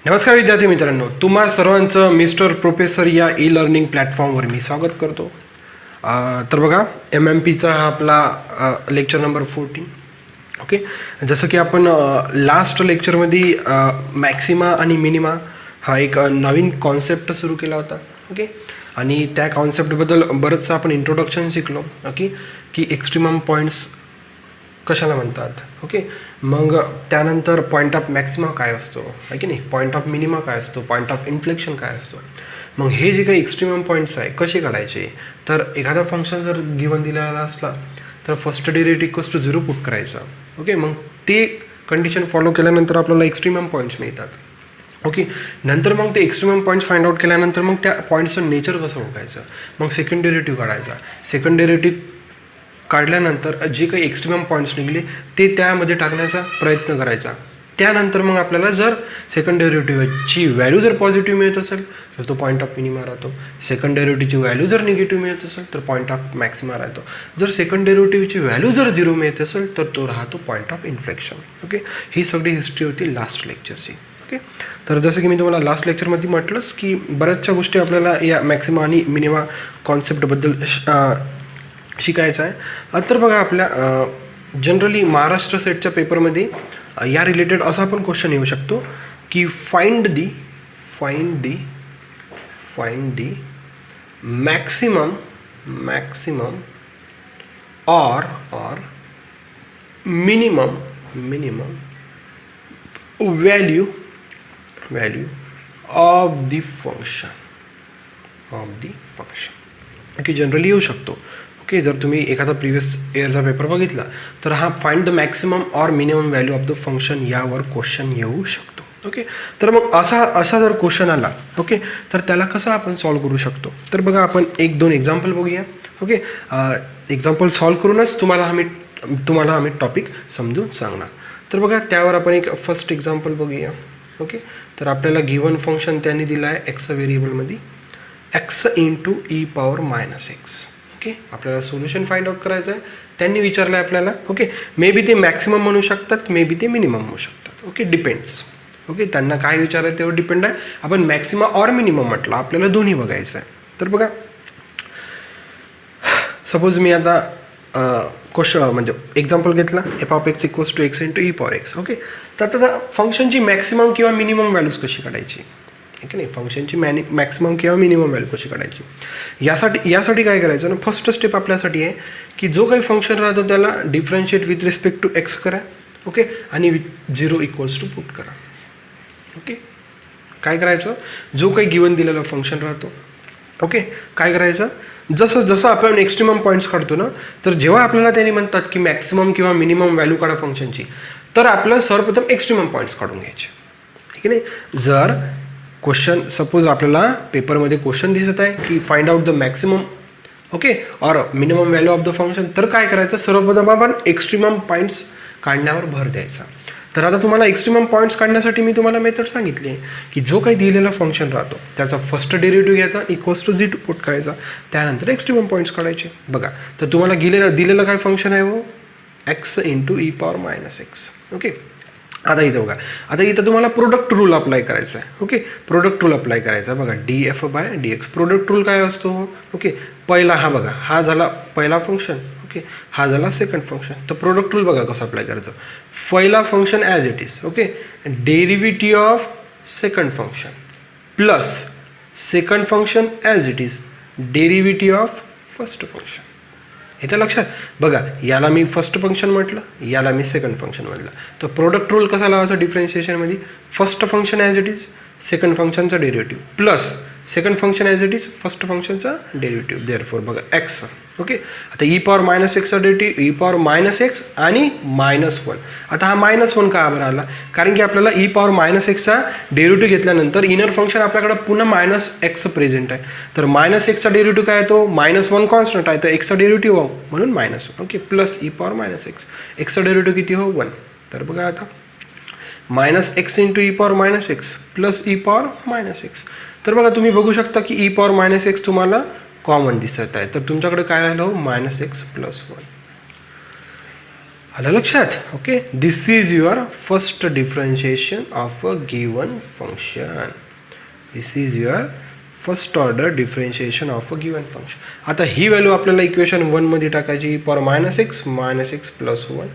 नमस्कार विद्यार्थी मित्रांनो, तुम्हा सर्वांचं मिस्टर प्रोफेसर या ई लर्निंग प्लॅटफॉर्मवर मी स्वागत करतो. तर बघा, MMPचा हा आपला लेक्चर नंबर 14. ओके, जसं की आपण लास्ट लेक्चरमध्ये मॅक्सिमा आणि मिनिमा हा एक नवीन कॉन्सेप्ट सुरू केला होता. ओके, आणि त्या कॉन्सेप्टबद्दल बरंचसं आपण इंट्रोडक्शन शिकलो. ओके, की एक्स्ट्रीमम पॉईंट्स कशाला म्हणतात. ओके, मग त्यानंतर पॉईंट ऑफ मॅक्सिमा काय असतो आहे की नाही, पॉईंट ऑफ मिनिमा काय असतो, पॉईंट ऑफ इन्फ्लेक्शन काय असतो. मग हे जे काही एक्स्ट्रीमम पॉईंट्स आहे कसे काढायचे, तर एखादा फंक्शन जर गिवन दिलेला असला तर first derivative equals to 0 put करायचा. ओके, मग ते कंडिशन फॉलो केल्यानंतर आपल्याला एक्स्ट्रीमम पॉईंट्स मिळतात. ओके, नंतर मग ते एक्स्ट्रीमम पॉईंट्स फाइंड आउट केल्यानंतर मग त्या पॉईंट्सचं नेचर कसं ओळखायचं, मग सेकंड डेरिव्हेटिव्ह काढायचा. सेकंड डेरिव्हेटिव्ह काढल्यानंतर जे काही एक्स्ट्रीमम पॉईंट्स निघले ते त्यामध्ये टाकण्याचा प्रयत्न करायचा. त्यानंतर मग आपल्याला जर सेकंड डेरिव्हेटिव्हची व्हॅल्यू जर पॉझिटिव्ह मिळत असेल तर तो पॉईंट ऑफ मिनिमा राहतो. सेकंड डेरिव्हेटिव्हची व्हॅल्यू जर निगेटिव्ह मिळत असेल तर पॉईंट ऑफ मॅक्सिमा राहतो. जर सेकंड डेरिव्हेटिव्हची व्हॅल्यू जर 0 मिळत असेल तर तो राहतो पॉईंट ऑफ इन्फ्लेक्शन. ओके, ही सगळी हिस्ट्री होती लास्ट लेक्चरची. ओके, तर जसं की मी तुम्हाला लास्ट लेक्चरमध्ये म्हटलंच की बऱ्याचशा गोष्टी आपल्याला या मॅक्सिमा आणि मिनिमा कॉन्सेप्टबद्दल शिकायचं आहे. तर बघा, आपल्या जनरली महाराष्ट्र सेटच्या पेपरमध्ये या रिलेटेड असा पण क्वेश्चन येऊ शकतो की फाइंड दी मॅक्सिमम और minimum value of the function. Okay, generally येऊ शकतो. ओके, जर तुम्ही एखादा प्रिव्हियस इयरचा पेपर बघितला तर हा find the maximum or minimum value of the function यावर क्वेश्चन येऊ शकतो. ओके, तर मग असा जर क्वेश्चन आला, ओके, तर त्याला कसं आपण सॉल्व्ह करू शकतो. तर बघा, आपण 1-2 एक्झाम्पल बघूया. ओके, एक्झाम्पल सॉल्व्ह करूनच तुम्हाला आम्ही टॉपिक समजून सांगणार. तर बघा, त्यावर आपण एक फर्स्ट एक्झाम्पल बघूया. ओके, तर आपल्याला गिवन फंक्शन त्यांनी दिलं आहे एक्स व्हेरिएबलमध्ये x into e power -x. Okay, आपल्याला सोल्युशन फाइंड आउट करायचं आहे. त्यांनी विचारलं आहे आपल्याला. ओके, मे बी ते मॅक्सिमम म्हणू शकतात, मे बी ते मिनिमम म्हणू शकतात. Okay, depends. ओके, त्यांना काय विचारायचं त्यावर डिपेंड आहे. आपण मॅक्सिमम ऑर मिनिमम म्हटलं, आपल्याला दोन्ही बघायचं आहे. तर बघा, सपोज मी आता क्वेश्चन म्हणजे एक्झाम्पल घेतला f(x) equals to x into e power x. Okay, तर आता फंक्शनची मॅक्सिमम किंवा मिनिमम व्हॅल्यूज कशी काढायची, ठीक नाही, फंक्शनची मॅक्सिमम किंवा मिनिमम व्हॅल्यू कशी काढायची. यासाठी काय करायचं ना, फर्स्ट स्टेप आपल्यासाठी आहे की जो काही फंक्शन राहतो त्याला differentiate with respect to x करा. ओके, आणि 0 इक्वल्स टू पुट करा. ओके, काय करायचं, जो काही गिवन दिलेला फंक्शन राहतो, ओके, काय करायचं, जसं आपण एक्स्ट्रीमम पॉईंट्स काढतो ना, तर जेव्हा आपल्याला त्यांनी म्हणतात की मॅक्सिमम किंवा मिनिमम व्हॅल्यू काढा फंक्शनची, तर आपल्याला सर्वप्रथम एक्स्ट्रीमम पॉईंट्स काढून घ्यायचे, ठीक आहे नाही. जर क्वेश्चन सपोज आपल्याला पेपरमध्ये क्वेश्चन दिसत आहे की find out the maximum, okay, or minimum value of the function, तर काय करायचं, सर्वप्रथम आपण एक्स्ट्रीमम पॉईंट्स काढण्यावर भर द्यायचा. तर आता तुम्हाला एक्स्ट्रीमम पॉईंट्स काढण्यासाठी मी तुम्हाला मेथड सांगितली आहे की जो काही दिलेला फंक्शन राहतो त्याचा फर्स्ट डेरिव्हेटिव्ह घ्यायचा, इक्वल्स टू 0 पुट करायचा, त्यानंतर एक्स्ट्रीमम पॉईंट्स काढायचे. बघा, तर तुम्हाला दिलेलं काय फंक्शन आहे, वो x into e power -x. Okay, आता इथं बघा, आता इथं तुम्हाला प्रोडक्ट रूल अप्लाय करायचा आहे. ओके, प्रोडक्ट रूल अप्लाय करायचा. बघा, df/dx प्रोडक्ट रूल काय असतो. ओके, पहिला हा बघा, हा झाला पहिला फंक्शन. ओके, हा झाला सेकंड फंक्शन. तर प्रोडक्ट रूल बघा कसं अप्लाय करायचं. पहिला function as it is, okay, derivative of second function plus second function as it is derivative of first function. इथं लक्षात बघा, याला मी फर्स्ट फंक्शन म्हटलं, याला मी सेकंड फंक्शन म्हटलं. तर प्रोडक्ट रूल कसा लावायचा डिफरन्शिएशनमध्ये, first function as it is second फंक्शनचा derivative plus second function as it is first फंक्शनचा डेरिव्हेटिव्ह. देअरफॉर बघा x. ओके, आता e पॉवर -xचा डेरिव्हेटिव्ह e पॉवर -x आणि -1. आता हा -1 का बरं आला, कारण की आपल्याला e पॉवर -xचा डेरिव्हेटिव्ह घेतल्यानंतर इनर फंक्शन आपल्याकडे पुन्हा -x प्रेझेंट आहे. तर -xचा डेरिव्हेटिव्ह काय येतो, -1 कॉन्स्टंट आहे, तर एक्सचा डेरिव्हेटिव्ह हो म्हणून -1. Okay, plus e power -x, एक्सचा डेरिव्हेटिव्ह किती हो 1. तर बघा, आता -x into e power -x plus e power -x. तर बघा, तुम्ही बघू शकता की e पॉवर -x तुम्हाला कॉमन दिसत आहे. तर तुमच्याकडे काय राहिलं हो, -x + 1. आलं लक्षात? Okay, this is your first differentiation of a given function. This is your first order differentiation of a given function. आता ही व्हॅल्यू आपल्याला इक्वेशन 1मध्ये टाकायची. Power -x plus 1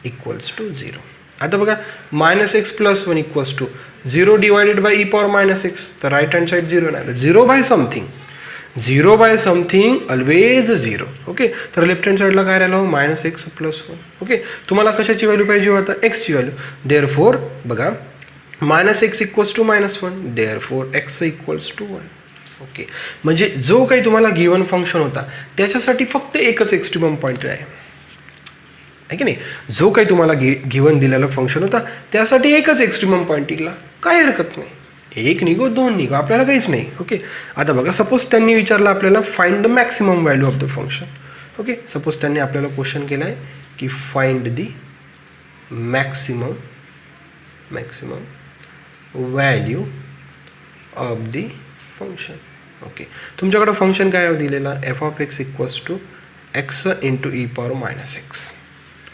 equals to 0. आता बघा, -x plus 1 equals to 0 divided by e power -x. तर right hand side 0 नाही, 0 by something. 0 by something always 0. Okay, तर लेफ्ट हँड साईडला काय राहिलं? -x plus 1. ओके, तुम्हाला कशाची व्हॅल्यू पाहिजे होता? एक्सची व्हॅल्यू. देअरफोर बघा, -x equals to -1, therefore x equals to 1. Okay, म्हणजे जो काही तुम्हाला गिवन फंक्शन होता त्याच्यासाठी फक्त एकच एक्स्ट्रीमम पॉईंट आहे की नाही? जो काही तुम्हाला गिवन दिलेला फंक्शन होता त्यासाठी एकच एक्स्ट्रीमम पॉईंट निघाला, काय हरकत नाही. 1 निघो 2 निघो, आपल्याला काहीच नाही. ओके, आता बघा, सपोज त्यांनी विचारलं आपल्याला find the maximum value of the function. Okay, suppose त्यांनी आपल्याला क्वेश्चन केला आहे की find the maximum value of the function. Okay, तुमच्याकडं फंक्शन काय दिलेला? f(x) equals to x into e power -x.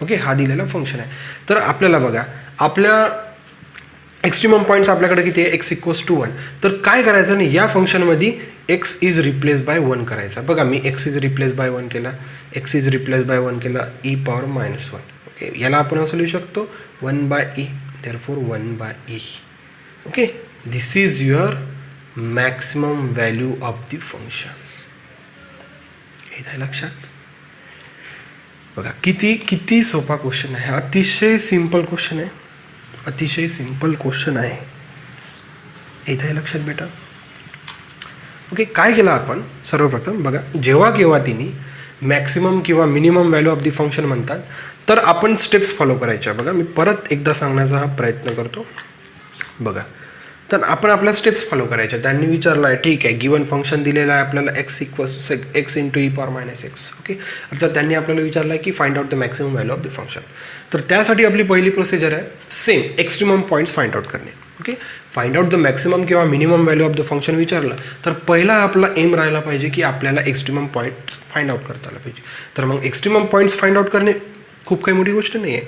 Okay, हा दिलेला फंक्शन आहे. तर आपल्याला बघा, आपल्या एक्स्ट्रीमम पॉईंट्स आपल्याकडे किती आहे? x equals to 1. तर काय करायचं नाही, या फंक्शनमध्ये x इज रिप्लेस बाय 1 करायचा. बघा, मी x इज रिप्लेस बाय 1 केला, x इज रिप्लेस बाय 1 केला, ई पॉवर -1. ओके, याला आपण असं लिहू शकतो 1/e, therefore 1/e. Okay, this is your maximum value of the function. हे आहे लक्षात? बघा, किती सोपा क्वेश्चन आहे. अतिशय सिंपल क्वेश्चन आहे, अतिशय सिंपल क्वेश्चन आहे. इथं आहे लक्षात बेटा? ओके, काय केलं आपण? सर्वप्रथम बघा, जेव्हा केव्हा तिने मॅक्सिमम किंवा minimum value of the function म्हणतात तर आपण स्टेप्स फॉलो करायच्या. बघा, मी परत एकदा सांगण्याचा हा प्रयत्न करतो. बघा, तर आपण आपल्या स्टेप्स फॉलो करायच्या. त्यांनी विचारलं आहे, ठीक आहे, गिवन फंक्शन दिलेलं आहे आपल्याला x into e power -x. Okay, आता त्यांनी आपल्याला विचारलं आहे की find out the maximum value of the function. तर त्यासाठी आपली पहिली प्रोसिजर आहे same extremum points find out करणे. Okay, find out the maximum किंवा minimum value of the function विचारलं तर पहिला आपला एम राहायला पाहिजे की आपल्याला एक्स्ट्रीमम पॉईंट्स फाइंड आउट करता आला पाहिजे. तर मग एक्स्ट्रीमम पॉईंट्स फाइंड आउट करणे खूप काही मोठी गोष्ट नाही आहे.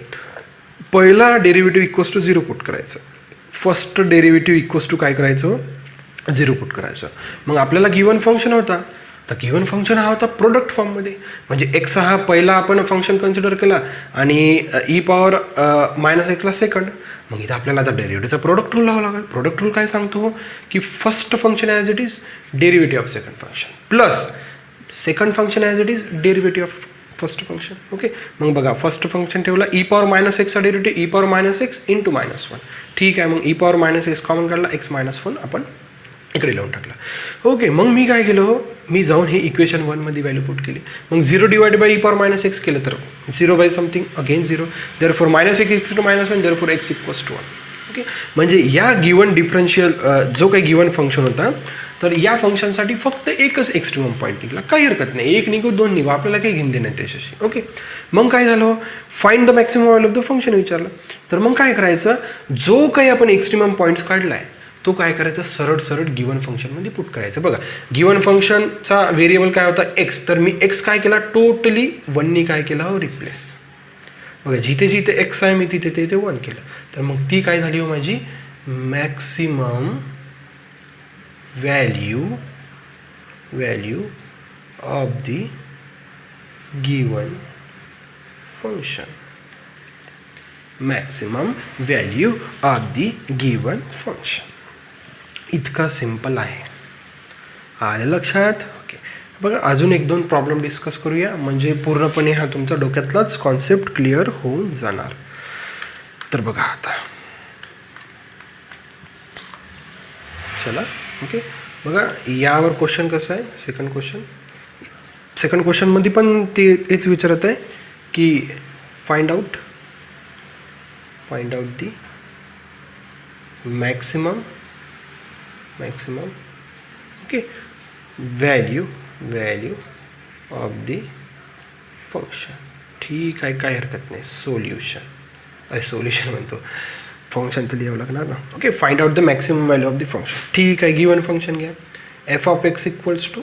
पहिला डेरिव्हेटिव्ह इक्वल्स टू 0 पुट करायचं. फर्स्ट डेरिव्हेटिव्ह इक्वल्स टू काय करायचं? 0 पुट करायचं. मग आपल्याला गिवन फंक्शन होता, तर गिवन फंक्शन हा होता प्रोडक्ट फॉर्ममध्ये. म्हणजे x हा पहिला आपण फंक्शन कन्सिडर केला आणि ई पॉवर -x सेकंड. मग इथं आपल्याला आता डेरिव्हेटिव्हचा प्रोडक्ट रूल लावावा लागेल. प्रोडक्ट रूल काय सांगतो की first function as it is derivative of second function plus second function as it is derivative of first function. Okay, मग बघा, फर्स्ट फंक्शन ठेवला E power -x derivative E power -x into -1. ठीक आहे, मग E power -x common काढला, x -1 आपण इकडे लावून टाकला. ओके, मग मी काय केलं? मी जाऊन हे इक्वेशन 1मध्ये व्हॅल्यू पुट केली. मग 0 divided by e power -x केलं तर 0 by something again 0, therefore -x equals to -1, therefore x equals to 1. Okay, म्हणजे या गिवन डिफरन्शियल जो काही गिवन फंक्शन होता तर या फंक्शनसाठी फक्त एकच एक्स्ट्रीमम पॉईंट निघाला, काही हरकत नाही. 1 निघो 2 निघो, आपल्याला काही घेणं देणं त्याच्याशी. ओके, मग काय झालं? Find the maximum value of the function विचारलं. तर मग काय करायचं? जो काही आपण एक्स्ट्रीमम पॉईंट्स काढला आहे तो काय करायचा? सरळ गिवन फंक्शनमध्ये पुट करायचं. बघा, गिवन फंक्शनचा व्हेरिएबल काय होता? x. तर मी x काय केला? टोटली 1नी काय केलं? रिप्लेस. बघा, जिथे x आहे मी तिथे 1 केलं. तर मग ती काय झाली हो माझी? Maximum value of the given function. Maximum value of the given function. इतका सिंपल आहे. आलं लक्षात? ओके, बघा, अजून 1-2 प्रॉब्लेम डिस्कस करूया, म्हणजे पूर्णपणे हा तुमचा डोक्यातलाच कॉन्सेप्ट क्लिअर होऊन जाणार. तर बघा आता, चला. ओके, बघा, यावर क्वेश्चन कसं आहे? सेकंड क्वेश्चनमध्ये पण तेच विचारत आहे की find out the maximum okay value of the function. ठीक आहे, काय हरकत नाही. सोल्युशन म्हणतो, फंक्शन तर लिहावं लागणार ना. Okay, find out the maximum value of the function. ठीक आहे, गिवन फंक्शन घ्या. f(x) equals to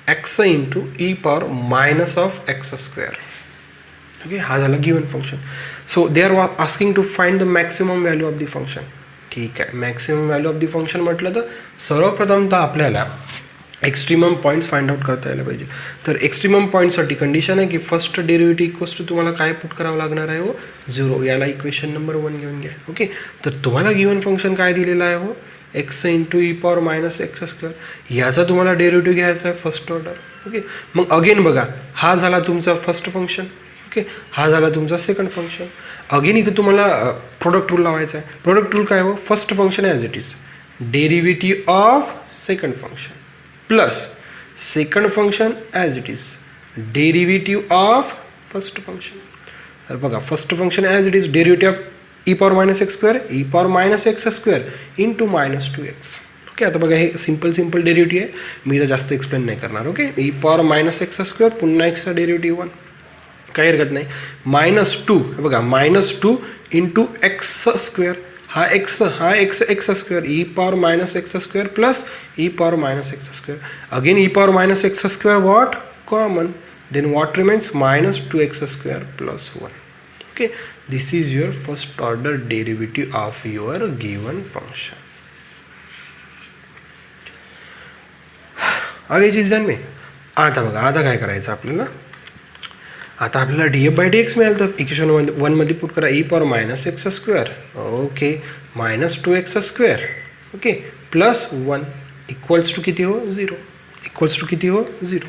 x into e power -(x²). Okay, हा झाला given function. So they are asking to find the maximum value of the function. ठीक आहे, maximum value of the function म्हटलं तर सर्वप्रथमतः आपल्याला एक्स्ट्रीमम पॉईंट्स फाइंड आउट करता यायला पाहिजे. तर एक्स्ट्रीमम पॉईंटसाठी कंडिशन आहे की फर्स्ट डेरिव्हेटिव्ह इक्वल्स टू तुम्हाला काय पुट करावं लागणार आहे हो, 0. याला इक्वेशन नंबर 1 घेऊन घ्या. ओके, तर तुम्हाला गिवन फंक्शन काय दिलेलं आहे हो, x into e power minus x square. याचा तुम्हाला डेरिव्हेटिव्ह घ्यायचा आहे फर्स्ट ऑर्डर. ओके, मग अगेन बघा, हा झाला तुमचा फर्स्ट फंक्शन. ओके, हा झाला तुमचा सेकंड फंक्शन. अगेन इथं तुम्हाला प्रोडक्ट रूल लावायचा आहे. प्रोडक्ट रूल काय हो, first function as it is derivative of second function plus second function as it is derivative of first function. तर बघा, first function as it is derivative of E power minus x square, e power minus x square into minus 2x. Okay, आता बघा हे simple derivative आहे, मी इथं जास्त explain नाही करणार. Okay, E power minus x square पुन्हा एक्सचा डेरिव्हेटिव्ह 1, काही हरकत नाही. -2 बघा, -2 इंटू एक्स स्क्वेअर, हा x x square, e power minus x square plus e power minus x square. Again e power minus x square what common, then what remains -2x square plus 1. Okay, this is your first order derivative of your given function. आगे चीज जाण में. आता बघा, आता काय करायचं आपल्याला, आता आपल्याला df/dx मिळालं. तर इक्वेशन 1मध्ये पुट करा, e power minus x square, okay, -2x square, okay, plus 1 equals to किती हो, 0. इक्वल्स टू किती हो, 0.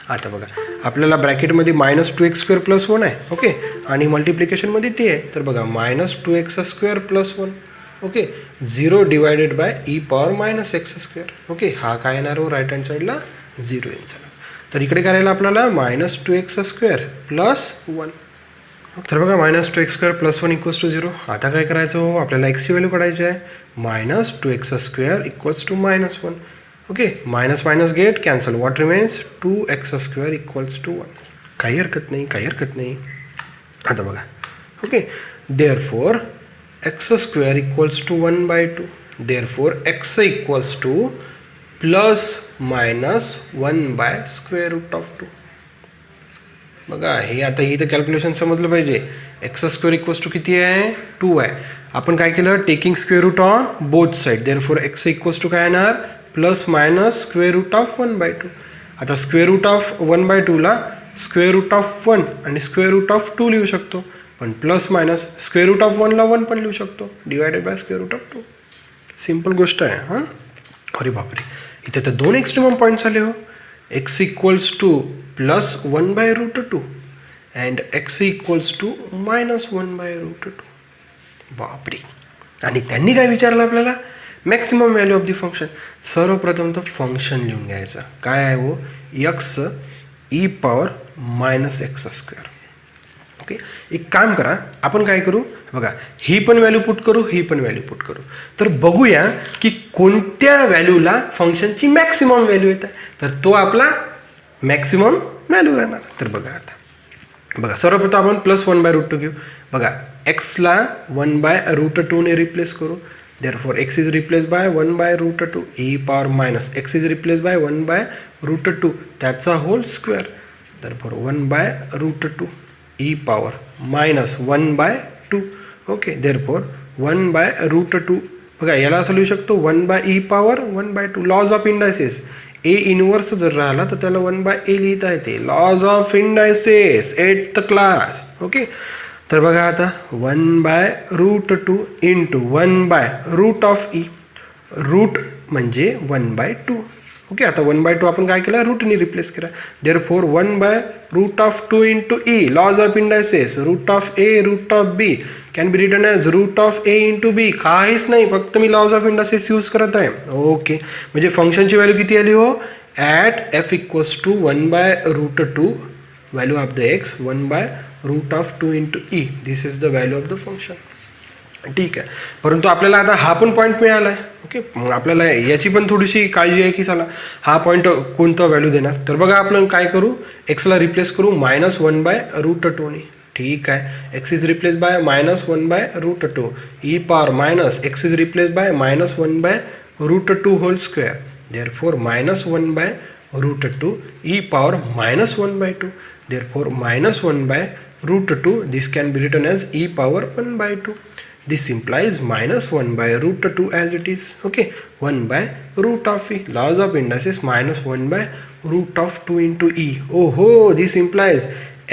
आता बघा, आपल्याला ब्रॅकेटमध्ये -2x स्क्वेअर प्लस 1 आहे. ओके, आणि मल्टिप्लिकेशनमध्ये ते आहे. तर बघा, -2x square plus 1, okay, 0 divided by e power minus x square. Okay, हा काय येणार हो, राईट हँड साईडला 0 येईल. चला, तर इकडे करायला आपल्याला -2x स्क्वेअर प्लस 1. तर बघा, -2x square plus 1 equals to 0. आता काय करायचं हो, आपल्याला एक्सची व्हॅल्यू काढायची आहे. -2x square equals to -1. Okay, minus minus get cancel, what remains 2x square equals to 1. काही हरकत नाही, काही हरकत नाही. आता बघा, okay, therefore x square equals to 1/2. Therefore x equals to plus minus 1/√2. बघा, हे आता इथं कॅल्क्युलेशन समजलं पाहिजे. एक्स स्क्वेअर इक्वल्स टू किती आहे, 2 आहे. आपण काय केलं, taking square root on both side. Therefore x equals to काय येणार, plus minus square root of 1/2. आता स्क्वेअर रूट ऑफ 1/2ला स्क्वेअर रूट ऑफ 1 आणि स्क्वेअर रूट ऑफ 2 लिहू शकतो, पण plus minus square root of 1ला 1 पण लिहू शकतो, divided by square root of 2. Simple गोष्ट आहे. हां, अरे बापरे, इथे तर 2 एक्स्ट्रीमम पॉईंट्स आले हो. X equals to plus 1/√2 and x equals to -1/√2. बापरे, आणि त्यांनी काय विचारलं आपल्याला, maximum value of the function. सर्वप्रथम तर फंक्शन लिहून घ्यायचं. काय आहे हो, x e power minus x square. Okay, एक काम करा, आपण काय करू बघा, ही पण व्हॅल्यू पुट करू, ही पण व्हॅल्यू पुट करू. तर बघूया की कोणत्या व्हॅल्यूला फंक्शनची मॅक्सिमम व्हॅल्यू येत आहे. तर तो आपला मॅक्सिमम व्हॅल्यू राहणार. तर बघा, आता बघा, सर्वप्रथम आपण प्लस 1/√2 घेऊ. बघा, एक्सला 1/√2 ने रिप्लेस करू. Therefore x is replace by 1/√2. E power minus x is replace by 1/√2 त्याचा whole square. Therefore 1/√2 e power minus 1/2. Okay, therefore 1/√2. बघा, याला असं लिहू शकतो 1/e power 1/2. Laws of indices, a inverse जर राहिला तर त्याला 1/a लिहिता येते. Laws of indices 8th class. Okay, तर बघा आता 1/√2 इंटू 1/√e. रूट म्हणजे 1/2. ओके, आता 1/2 आपण काय केलं, रूटने रिप्लेस केला. Therefore 1/√2 into e, laws of indices, root of a root of b can be written as root of a into b. काहीच नाही, फक्त मी लॉज ऑफ इंडायसेस यूज करत आहे. ओके, म्हणजे फंक्शनची व्हॅल्यू किती आली हो, at f equals to 1/√2 value of the x 1/√2 into e. This is the value of the function. ठीक आहे, परंतु आपल्याला आता हा पण पॉईंट मिळाला आहे. ओके, मग आपल्याला याची पण थोडीशी काळजी आहे की चला हा पॉईंट कोणता व्हॅल्यू देणार. तर बघा, आपण काय करू, एक्सला रिप्लेस करू -1/√2 ने. ठीक आहे, x is replace by -1/√2. E power minus x is replace by -1/√2 whole square. Therefore -1/√2 e power -1/2. Therefore -1/√2 root 2. This can be written as e power 1 by 2. This implies minus 1 by root 2 as it is. Okay, 1 by root of e. Laws of indices minus 1 by root of 2 into e. Oh, this implies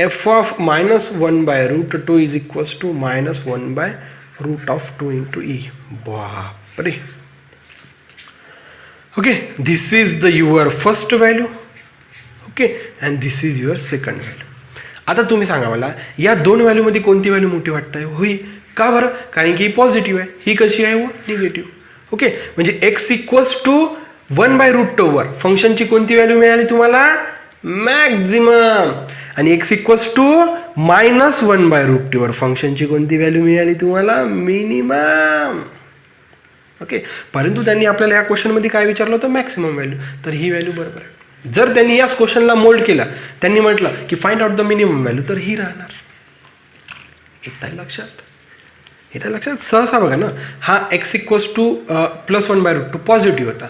f of minus 1 by root 2 is equals to minus 1 by root of 2 into e. Baapre. Okay, this is your first value. Okay, and this is your second value. आता तुम्ही सांगा मला या दोन व्हॅल्यूमध्ये कोणती value मोठी वाटते? होई का बरं? कारण की ही पॉझिटिव्ह आहे, ही कशी आहे व निगेटिव्ह. ओके, म्हणजे x equals to 1 by root 2 वर फंक्शनची कोणती व्हॅल्यू मिळाली तुम्हाला? मॅक्झिमम. आणि x equals to minus 1 by root 2 वर फंक्शनची कोणती व्हॅल्यू मिळाली तुम्हाला? मिनिमम. ओके, परंतु त्यांनी आपल्याला या क्वेश्चनमध्ये काय विचारलं होतं? Maximum value. तर ही व्हॅल्यू बरोबर आहे. जर त्यांनी याच क्वेश्चनला मोल्ड केला, त्यांनी म्हटलं की find out the minimum value, तर ही राहणार. येत आहे लक्षात? येत आहे लक्षात? सहसा बघा ना, हा x equals to plus 1 by root 2 positive होता.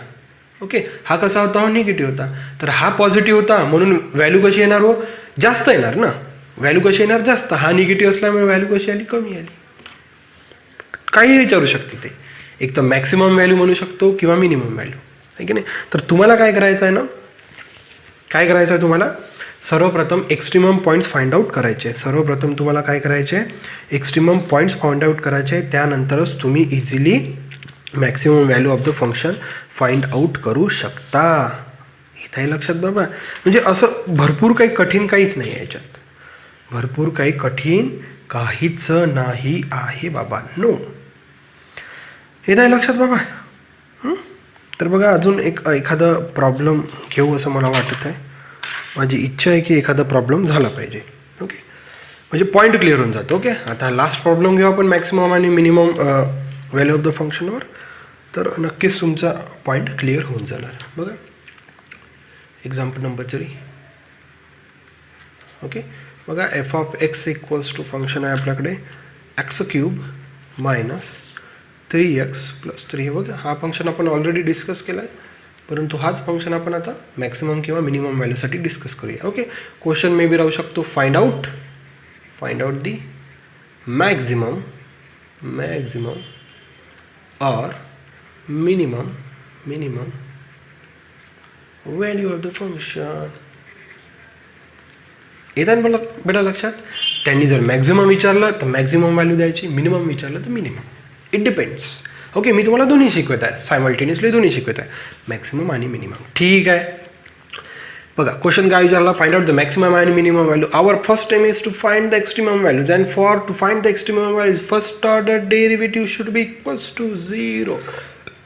ओके, हा कसा होता? हा निगेटिव्ह होता. तर हा पॉझिटिव्ह होता म्हणून व्हॅल्यू कशी येणार हो? जास्त येणार ना. व्हॅल्यू कशी येणार? जास्त. हा निगेटिव्ह असल्यामुळे व्हॅल्यू कशी आली? कमी आली. काही विचारू शकते ते, एक तर मॅक्सिमम व्हॅल्यू म्हणू शकतो किंवा मिनिमम व्हॅल्यू, आहे की नाही? तर तुम्हाला काय करायचं आहे ना, काय करायचं आहे तुम्हाला? सर्वप्रथम एक्स्ट्रीमम पॉईंट्स फाइंड आउट करायचे. सर्वप्रथम तुम्हाला काय करायचे? एक्स्ट्रीमम पॉईंट्स फाइंड आउट करायचे. त्यानंतरच तुम्ही easily maximum value of the function find out करू शकता. इथंही लक्षात बाबा, म्हणजे असं भरपूर काही कठीण काहीच नाही आहे याच्यात. भरपूर काही कठीण काहीच नाही आहे बाबा. नो, इथंही लक्षात बाबा. तर बघा, अजून एखादा प्रॉब्लेम घेऊ असं मला वाटत आहे. माझी इच्छा आहे की एखादा प्रॉब्लेम झाला पाहिजे. ओके, म्हणजे पॉईंट क्लिअर होऊन जातो. ओके, आता लास्ट प्रॉब्लेम घेऊ आपण मॅक्सिमम आणि मिनिमम व्हॅल्यू ऑफ द फंक्शनवर. तर नक्कीच तुमचा पॉईंट क्लिअर होऊन जाणार. बघा, एक्झाम्पल नंबर 3. ओके, बघा, f of x equals to function आहे आपल्याकडे x cube minus 3x plus 3. बघा, हा फंक्शन आपण ऑलरेडी डिस्कस केला आहे, परंतु हाच फंक्शन आपण आता मॅक्सिमम किंवा मिनिमम व्हॅल्यूसाठी डिस्कस करूया. ओके, क्वेश्चन मे बी राहू शकतो find out the maximum or minimum value of the function. येतात मला बेटा लक्षात? त्यांनी जर मॅक्झिमम विचारलं तर मॅक्झिमम व्हॅल्यू द्यायची, मिनिमम विचारलं तर मिनिमम. It depends. ओके, मी तुम्हाला दोन्ही शिकवत आहे, सायमल्टेनियसली दोन्ही शिकवत आहे, मॅक्सिमम आणि मिनिमम. ठीक आहे. बघा, क्वेश्चन काय विचारला? फाइंड आउट द मॅक्सिमम आणि minimum value. Our first aim is to find the extremum values and for to find the extremum values first order derivative should be equals to 0.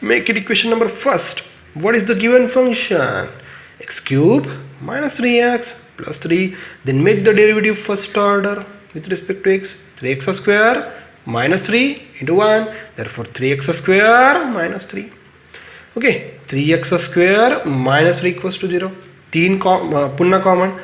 Make it equation number first. What is the given function? X cube minus 3x plus 3. Then make the derivative first order with respect to x. 3x square minus 3 into 1. Therefore 3x square minus 3. Okay, 3x square minus 3 equals to 0. 3 पुन्हा common,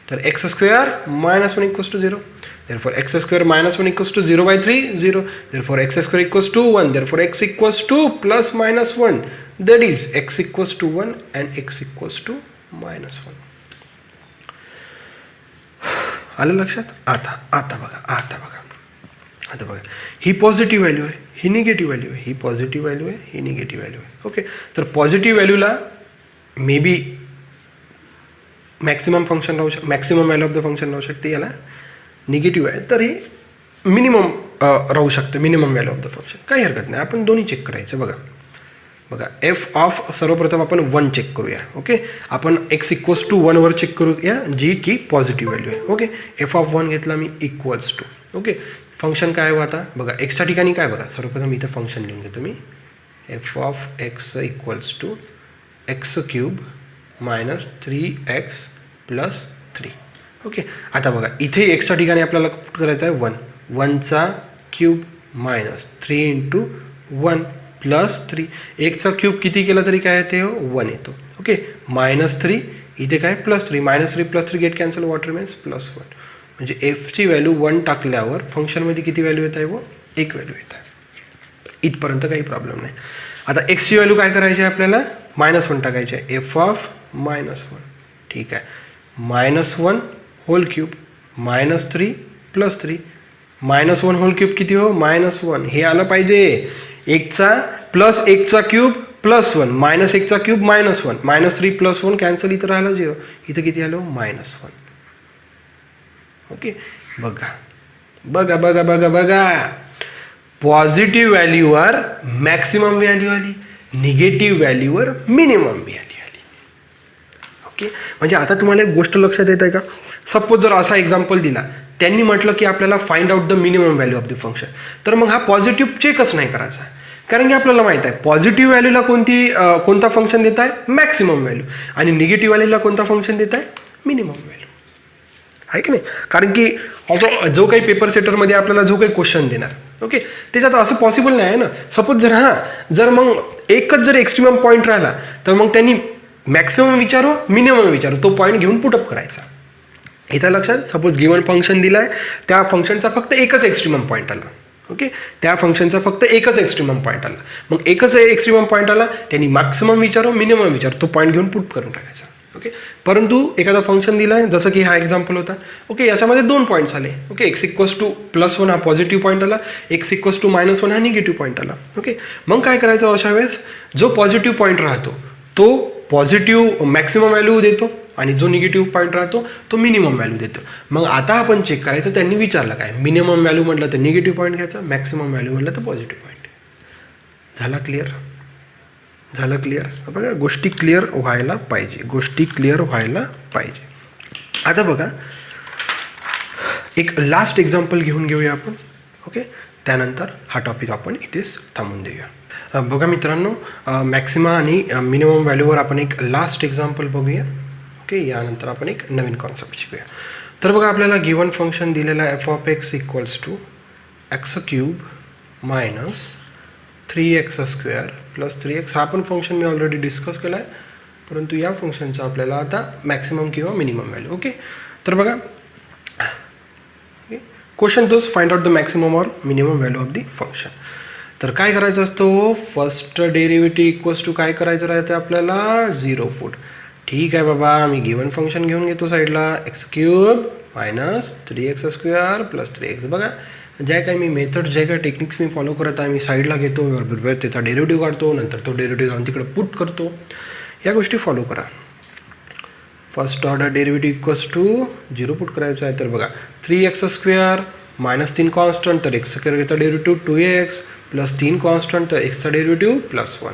तर x square minus 1 equals to 0. Therefore x square minus 1 equals to 0 by 3, 0. Therefore x square equals to 1. Therefore x equals to plus minus 1. That is x equals to 1 and x equals to minus 1. आलं लक्षात? आता बघा, ही positive value आहे, ही negative value आहे, ही positive value आहे, ही negative value आहे. ओके, तर पॉझिटिव्ह व्हॅल्यूला मे बी मॅक्सिमम फंक्शन राहू शकते, maximum value of the function राहू शकते. याला निगेटिव्ह आहे तर हे मिनिमम राहू शकते, minimum value of the function. काही हरकत नाही, आपण दोन्ही चेक करायचं. बघा, एफ ऑफ सर्वप्रथम आपण 1 चेक करूया. ओके, आपण एक्स इक्वल्स टू 1 वर चेक करूया, जी की पॉझिटिव्ह व्हॅल्यू आहे. ओके, एफ ऑफ 1 घेतला मी इक्वल्स टू. ओके, फंक्शन काय हो आता? बघा, एक्सच्या ठिकाणी काय? बघा, सर्वप्रथम इथं फंक्शन लिहून घेतो मी. F of x equals to x cube minus 3x plus 3. Okay, आता बघा, इथे एक्सच्या ठिकाणी आपल्याला पुट करायचं आहे 1. 1चा क्यूब मायनस 3 इंटू 1 प्लस 3. 1चा क्यूब किती केला तरी काय येते? 1 येतो. ओके, मायनस 3, इथे काय? Plus 3. Minus 3 plus 3 gate cancel, what remains? Plus 1. म्हणजे एफची व्हॅल्यू 1 टाकल्यावर फंक्शनमध्ये किती व्हॅल्यू येत आहे? व 1 व्हॅल्यू येत आहे. इथपर्यंत काही प्रॉब्लेम नाही. आता एक्सची व्हॅल्यू काय करायची आहे आपल्याला? -1 टाकायची आहे. F of -1. ठीक आहे, -1 whole cube minus 3 +3 -1 whole cube किती हो -1 हे आलं पाहिजे. 1चा प्लस 1चा क्यूब +1 -1चा क्यूब -1 -3 +1 कॅन्सल, इथं राहिलं 0, इथं किती आलं -1. ओके बघा बघा बघा बघा बघा पॉझिटिव्ह व्हॅल्यूवर मॅक्सिमम व्हॅल्यू आली, निगेटिव्ह व्हॅल्यूवर मिनिमम व्हॅल्यू आली. ओके म्हणजे आता तुम्हाला एक गोष्ट लक्षात येत आहे का. सपोज जर असा एक्झाम्पल दिला, त्यांनी म्हटलं की आपल्याला find out the minimum value of the function, तर मग हा पॉझिटिव्ह चेकच नाही करायचा, कारण की आपल्याला माहित आहे पॉझिटिव्ह व्हॅल्यूला कोणता फंक्शन देत आहे मॅक्सिमम व्हॅल्यू, आणि निगेटिव्ह व्हॅल्यूला कोणता फंक्शन देत आहे मिनिमम व्हॅल्यू, आहे की नाही. कारण की जो काही पेपर सेटरमध्ये आपल्याला जो काही क्वेश्चन देणार, ओके त्याच्यात असं पॉसिबल नाही आहे ना. सपोज जर मग एकच जर एक्स्ट्रीमम पॉईंट राहिला, तर मग त्यांनी मॅक्सिमम विचारो मिनिमम विचारो तो पॉईंट घेऊन पुटअप करायचा. इथं लक्षात, सपोज गिवन फंक्शन दिलं आहे, त्या फंक्शनचा फक्त एकच एक्स्ट्रीमम पॉईंट आला. ओके त्या फंक्शनचा फक्त एकच एक्स्ट्रीमम पॉईंट आला, मग एकच एक्स्ट्रीमम पॉईंट आला, त्यांनी मॅक्सिमम विचारो मिनिमम विचारो तो पॉईंट घेऊन पुट करून टाकायचा. ओके परंतु एखादा फंक्शन दिला आहे, जसं की हा एक्झाम्पल होता. ओके याच्यामध्ये 2 पॉईंट्स आले. ओके x=+1 हा पॉझिटिव्ह पॉईंट आला, x=-1 हा निगेटिव्ह पॉईंट आला. ओके मग काय करायचं अशा वेळेस, जो पॉझिटिव्ह पॉईंट राहतो तो पॉझिटिव्ह मॅक्सिमम व्हॅल्यू देतो, आणि जो निगेटिव्ह पॉईंट राहतो तो मिनिमम व्हॅल्यू देतो. मग आता आपण चेक करायचं, त्यांनी विचारलं काय, मिनिमम व्हॅल्यू म्हटलं तर निगेटिव्ह पॉईंट घ्यायचा, मॅक्सिमम व्हॅल्यू म्हटलं तर पॉझिटिव्ह पॉईंट. झाला क्लिअर, झालं क्लिअर. बघा गोष्टी क्लिअर व्हायला पाहिजे, गोष्टी क्लिअर व्हायला पाहिजे. आता बघा एक लास्ट एक्झाम्पल घेऊन घेऊया आपण. ओके त्यानंतर हा टॉपिक आपण इथेच थांबून देऊया. बघा मित्रांनो, मॅक्सिमा आणि मिनिमम व्हॅल्यूवर आपण एक लास्ट एक्झाम्पल बघूया. ओके यानंतर आपण एक नवीन कॉन्सेप्ट शिकूया. तर बघा आपल्याला गिवन फंक्शन दिलेला आहे f(x) = x³ - 3x² + 3x. हा पण फंक्शन मी ऑलरेडी डिस्कस केला आहे, परंतु या फंक्शनचा आपल्याला आता मॅक्सिमम किंवा मिनिमम व्हॅल्यू. ओके तर बघा क्वेश्चन तोच, find out the maximum or minimum value of the function. तर काय करायचं असतं, फर्स्ट डेरिव्हेटिव्ह इक्वल्स टू काय करायचं राहते आपल्याला 0 फूट. ठीक आहे बाबा, मी गिवन फंक्शन घेऊन घेतो साईडला, x³ - 3x² + 3x. बघा ज्या काही मी मेथड्स ज्या काही टेक्निक्स मी फॉलो करत आहे, मी साईडला घेतो, बरोबर त्याचा डेरिव्हेटिव्ह काढतो, नंतर तो डेरिव्हेटिव्ह जाऊन तिकडे पुट करतो. या गोष्टी फॉलो करा. First order derivative equals to 0 put करायचं आहे. तर बघा 3x² -3 कॉन्स्टंट, तर x² डेरिव्हेटिव्ह 2x + 3 कॉन्स्टंट, तर x चा derivative +1.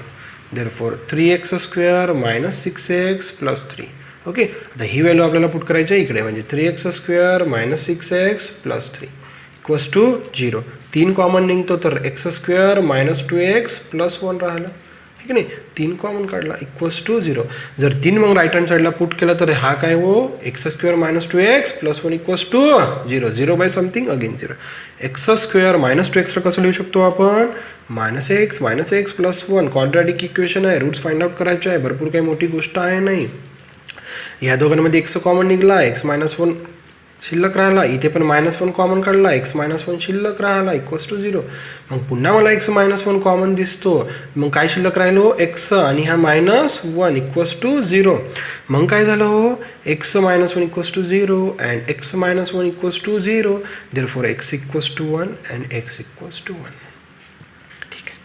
Therefore 3x² - 6x + 3. Okay आता ही व्हॅल्यू आपल्याला पुट करायची आहे इकडे, म्हणजे 3x² - 6x + 3 equals to 0. 3 common निघतो, तर x² - 2x + 1 राहिलं, ठीक आहे नाही. 3 कॉमन काढला इक्वल्स टू 0. जर 3 मग राईट हँड साईडला पुट केलं, तर हा काय हो x² - 2x + 1 equals to 0. 0 by something again 0. x² - 2x कसं लिहू शकतो आपण, -x + 1. क्वाड्रॅटिक इक्वेशन आहे, रूट्स फाइंड आउट करायचे आहे, भरपूर काही मोठी गोष्ट आहे नाही. या दोघांमध्ये x कॉमन निघाला, x - 1 शिल्लक राहिला, इथे पण -1 कॉमन काढला, x - 1 शिल्लक राहिला इक्वल्स टू 0. मग पुन्हा मला x - 1 कॉमन दिसतो, मग काय शिल्लक राहिलो x आणि हा -1 इक्वल्स टू 0. मग काय झालं हो, x - 1 equals to 0 and x - 1 equals to 0. Therefore x equals to 1 and x equals to 1. ठीक आहे,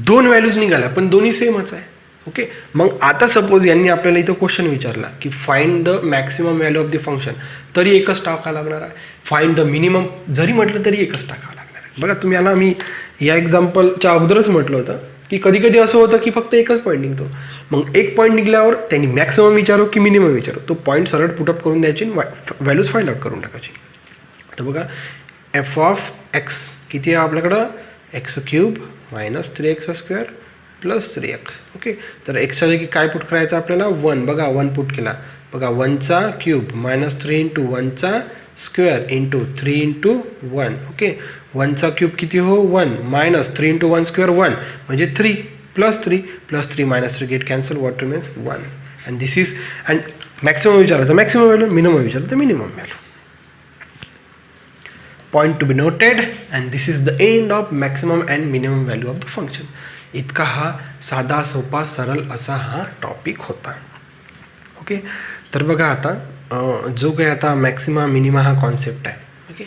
2 व्हॅल्यूज निघाल्या पण दोन्ही सेमच आहे. ओके मग आता सपोज यांनी आपल्याला इथं क्वेश्चन विचारला की find the maximum value of the function, तरी एकच टाकावं लागणार आहे. फाइंड द मिनिमम जरी म्हटलं तरी एकच टाकावं लागणार आहे. बघा तुम्हाला मी या एक्झाम्पलच्या अगोदरच म्हटलं होतं की कधी कधी असं होतं की फक्त एकच पॉईंट निघतो. मग एक पॉईंट निघल्यावर त्यांनी मॅक्सिमम विचारो की मिनिमम विचारो, तो पॉईंट सरळ पुटअप करून द्यायची, व्हॅल्यूज फाइंड आउट करून टाकायची. तर बघा f(x) किती आहे आपल्याकडं, x³ - 3x² + 3x. ओके तर एक्सच्या जागी काय पुट करायचं आपल्याला, 1. बघा 1 पुट केला, बघा 1चा क्यूब -3 × 1चा स्क्वेअर × 3 × 1. ओके 1चा क्यूब किती हो 1 -3 × 1 स्क्वेअर 1 म्हणजे 3 +3 +3 -3 gate cancel, what remains 1. And this is and maximum विचारायचं मॅक्सिमम व्हॅल्यू, मिनिमम विचारलं तर minimum value. Point to be noted, and this is the end of maximum and minimum value of the function. इतका हा साधा सोपा सरळ असा हा टॉपिक होता. ओके तर बघा आता जो काही आता मॅक्सिमा मिनिमा हा कॉन्सेप्ट आहे. ओके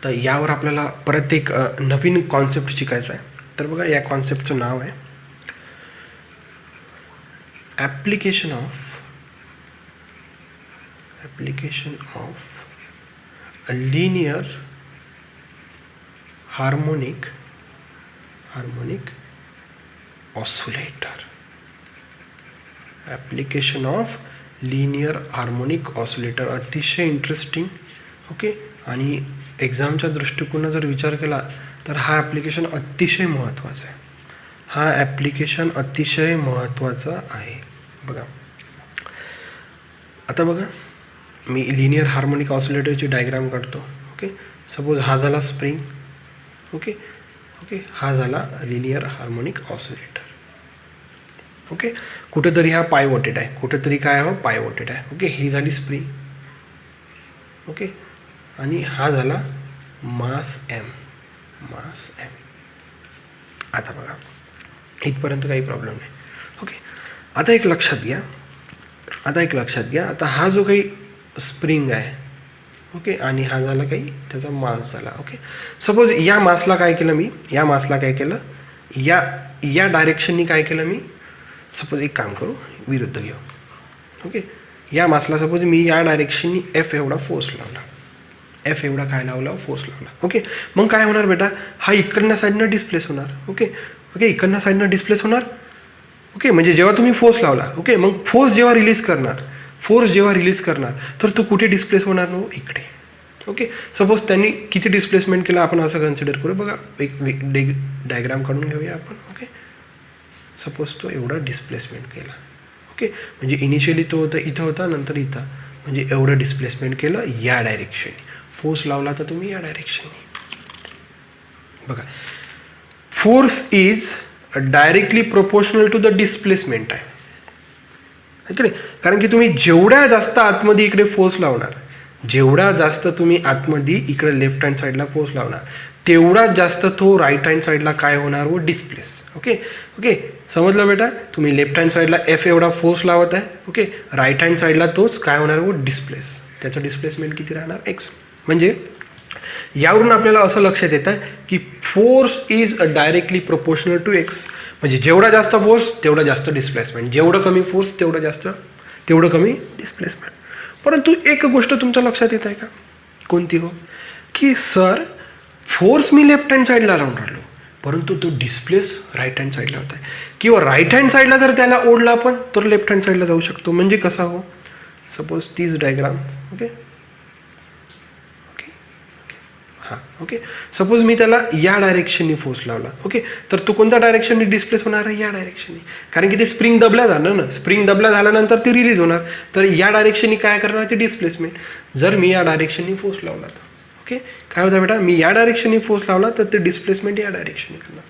तर यावर आपल्याला परत एक नवीन कॉन्सेप्ट शिकायचा आहे. तर बघा या कॉन्सेप्टचं नाव आहे application of linear harmonic oscillator. Application of linear harmonic oscillator अतिशय इंटरेस्टिंग. ओके, आणि एक्झामच्या दृष्टिकोनात जर विचार केला तर हा ॲप्लिकेशन अतिशय महत्त्वाचा आहे. हा ॲप्लिकेशन अतिशय महत्त्वाचा आहे. बघा आता बघा मी लिनियर हार्मोनिक ऑसिलेटरची डायग्राम काढतो. ओके, सपोज हा झाला स्प्रिंग. ओके, हा झाला लिनियर हार्मोनिक ऑसिलेटर. ओके, कुठेतरी हा पायवोटेड आहे, कुठेतरी काय आहे पायवोटेड आहे. ओके, ही झाली स्प्रिंग. ओके, आणि हा झाला मास एम. आता बघा इथपर्यंत काही प्रॉब्लेम नाही. ओके, आता एक लक्षात घ्या, आता हा जो काही स्प्रिंग आहे. ओके, आणि हा झाला काही त्याचा मास झाला. ओके, सपोज या मासला काय केलं या डायरेक्शननी काय केलं मी, सपोज एक काम करू विरुद्ध घेऊ. ओके, या मासला सपोज मी या डायरेक्शननी एफ एवढा फोर्स लावला. फोर्स लावला. ओके, मग काय होणार बेटा, हा इकडल्या साईडनं डिस्प्लेस होणार. ओके, इकडल्या साईडनं डिस्प्लेस होणार. ओके, म्हणजे जेव्हा तुम्ही फोर्स लावला. ओके, मग फोर्स जेव्हा रिलीज करणार तर तो कुठे डिस्प्लेस होणार नो, इकडे. ओके, सपोज त्यांनी किती डिस्प्लेसमेंट केलं आपण असं कन्सिडर करू. बघा एक डायग्राम काढून घेऊया आपण. ओके, सपोज तो एवढा डिस्प्लेसमेंट केला. ओके, म्हणजे इनिशियली तो इथं होता, नंतर इथं, म्हणजे एवढं डिस्प्लेसमेंट केलं या डायरेक्शननी. फोर्स लावला तर तुम्ही या डायरेक्शननी. बघा force is directly proportional to the displacement आहे की नाही. कारण की तुम्ही जेवढ्या जास्त आतमध्ये इकडे फोर्स लावणार, जेवढा जास्त तुम्ही आतमध्ये इकडे लेफ्ट हँड साईडला फोर्स लावणार, तेवढा जास्त तो राईट हँड साईडला काय होणार व डिस्प्लेस. ओके, समजलं बेटा. तुम्ही लेफ्ट हँड साईडला एफ एवढा फोर्स लावत आहे. ओके, राईट हँड साईडला तोच काय होणार व डिस्प्लेस. त्याचं डिस्प्लेसमेंट किती राहणार, एक्स. म्हणजे यावरून आपल्याला असं लक्षात येतं की force is directly proportional to x. म्हणजे जेवढा जास्त फोर्स तेवढा जास्त डिस्प्लेसमेंट, जेवढं कमी फोर्स तेवढं कमी डिस्प्लेसमेंट. परंतु एक गोष्ट तुमच्या लक्षात येत आहे का, कोणती हो, की sir force me left hand साईडला लावून राहिलो, परंतु तो डिस्प्लेस राईट हँड साईडला होत आहे. किंवा राईट हँड साईडला जर त्याला ओढला आपण तर लेफ्ट हँड साईडला जाऊ शकतो. म्हणजे कसा हो, सपोज तीच डायग्राम. ओके, सपोज मी त्याला या डायरेक्शननी फोर्स लावला. ओके, तर तो कोणत्या डायरेक्शननी डिस्प्लेस होणार आहे, या डायरेक्शननी. कारण की ते स्प्रिंग दबल्या झाल्यानंतर ते रिलीज होणार. तर या डायरेक्शननी काय करणार, ते डिस्प्लेसमेंट. जर मी या डायरेक्शननी फोर्स लावला तर ओके काय होतं बेटा, मी या डायरेक्शननी फोर्स लावला तर ते डिस्प्लेसमेंट या डायरेक्शननी करणार.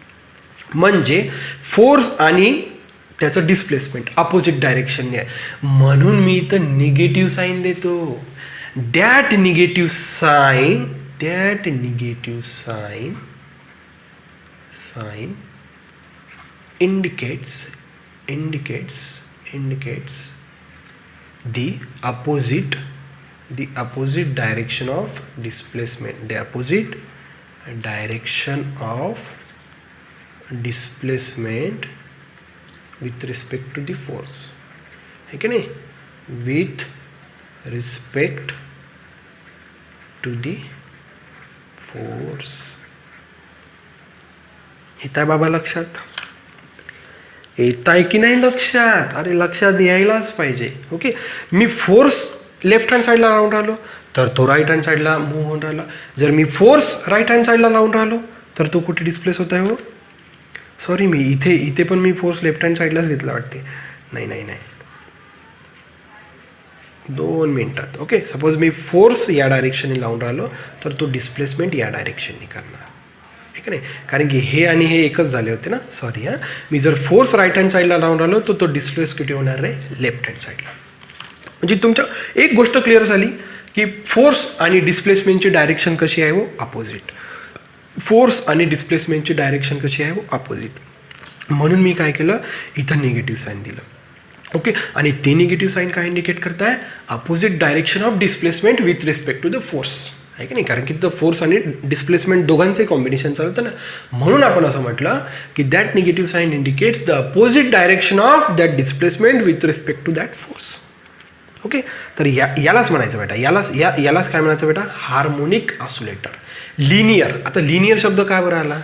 म्हणजे फोर्स आणि त्याचं डिस्प्लेसमेंट अपोजिट डायरेक्शनने आहे. म्हणून मी इथं निगेटिव्ह साईन देतो. That negative sign indicates the opposite direction of displacement, the opposite direction of displacement with respect to the force. है कि नहीं, with respect to the force. येत आहे बाबा लक्षात, येत आहे की नाही लक्षात. अरे लक्षात यायलाच पाहिजे. ओके, मी फोर्स लेफ्ट हँड साईडला लावून राहिलो तर तो राईट हँड साईडला मूव्ह होऊन राहिला. जर मी फोर्स राईट हँड साईडला लावून राहिलो तर तो कुठे डिस्प्लेस होत आहे हो. सॉरी, मी इथे पण मी फोर्स लेफ्ट हँड साईडलाच घेतला वाटते. नाही, 2 मिनिटात. ओके, सपोज मी फोर्स या डायरेक्शनने लावून राहिलो तर तो डिस्प्लेसमेंट या डायरेक्शनने करणार, ठीक आहे. कारण की हे आणि हे एकच झाले होते ना. सॉरी मी जर फोर्स राईट हँड साईडला लावून राहिलो तर तो डिस्प्लेस किती होणार आहे, लेफ्ट हँड साईडला. म्हणजे तुमच्या एक गोष्ट क्लिअर झाली की फोर्स आणि डिस्प्लेसमेंटची डायरेक्शन कशी आहे हो, अपोजिट. फोर्स आणि डिस्प्लेसमेंटची डायरेक्शन कशी आहे हो, अपोजिट. म्हणून मी काय केलं, इथं निगेटिव्ह साईन दिलं. ओके, आणि ते निगेटिव्ह साईन काय इंडिकेट करत आहे, opposite direction of displacement with respect to the force. आहे की नाही, कारण की तिथं फोर्स आणि डिस्प्लेसमेंट दोघांचे कॉम्बिनेशन चालतं ना. म्हणून आपण असं म्हटलं की that negative sign indicates the opposite direction of that displacement with respect to that force. Okay, तर यालाच म्हणायचं बेटा, यालाच काय म्हणायचं बेटा, हार्मोनिक ऑसिलेटर. लिनियर, आता लिनियर शब्द काय बरं आला,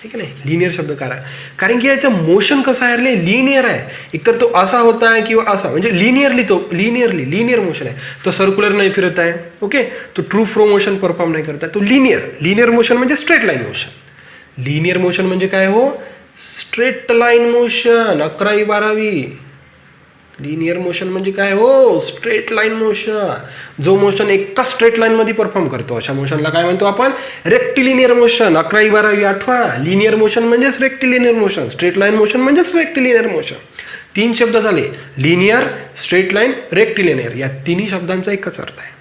ठीक आहे नाही, लिनियर शब्द काय आहे, कारण की याचं मोशन कसं आहे रे, लिनियर आहे. एकतर तो असा होता आहे किंवा असा, म्हणजे लिनियर मोशन आहे. तो सर्क्युलर नाही फिरत आहे. ओके, तो ट्रू फ्लो मोशन परफॉर्म नाही करत आहे, तो लिनियर मोशन म्हणजे straight line motion. Linear motion म्हणजे काय हो, स्ट्रेट लाईन मोशन. 11वी-12वी. लिनियर मोशन म्हणजे काय हो, स्ट्रेट लाईन मोशन. जो मोशन एका स्ट्रेट लाईनमध्ये परफॉर्म करतो अशा मोशनला काय म्हणतो आपण, रेक्टिलिनियर मोशन. 11वी-12वी आठवा. लिनियर मोशन म्हणजेच rectilinear motion, straight line motion म्हणजेच रेक्टिलिनियर मोशन. 3 शब्द झाले, लिनियर, स्ट्रेट लाईन, रेक्टिलिनियर. या तिन्ही शब्दांचा एकच अर्थ आहे.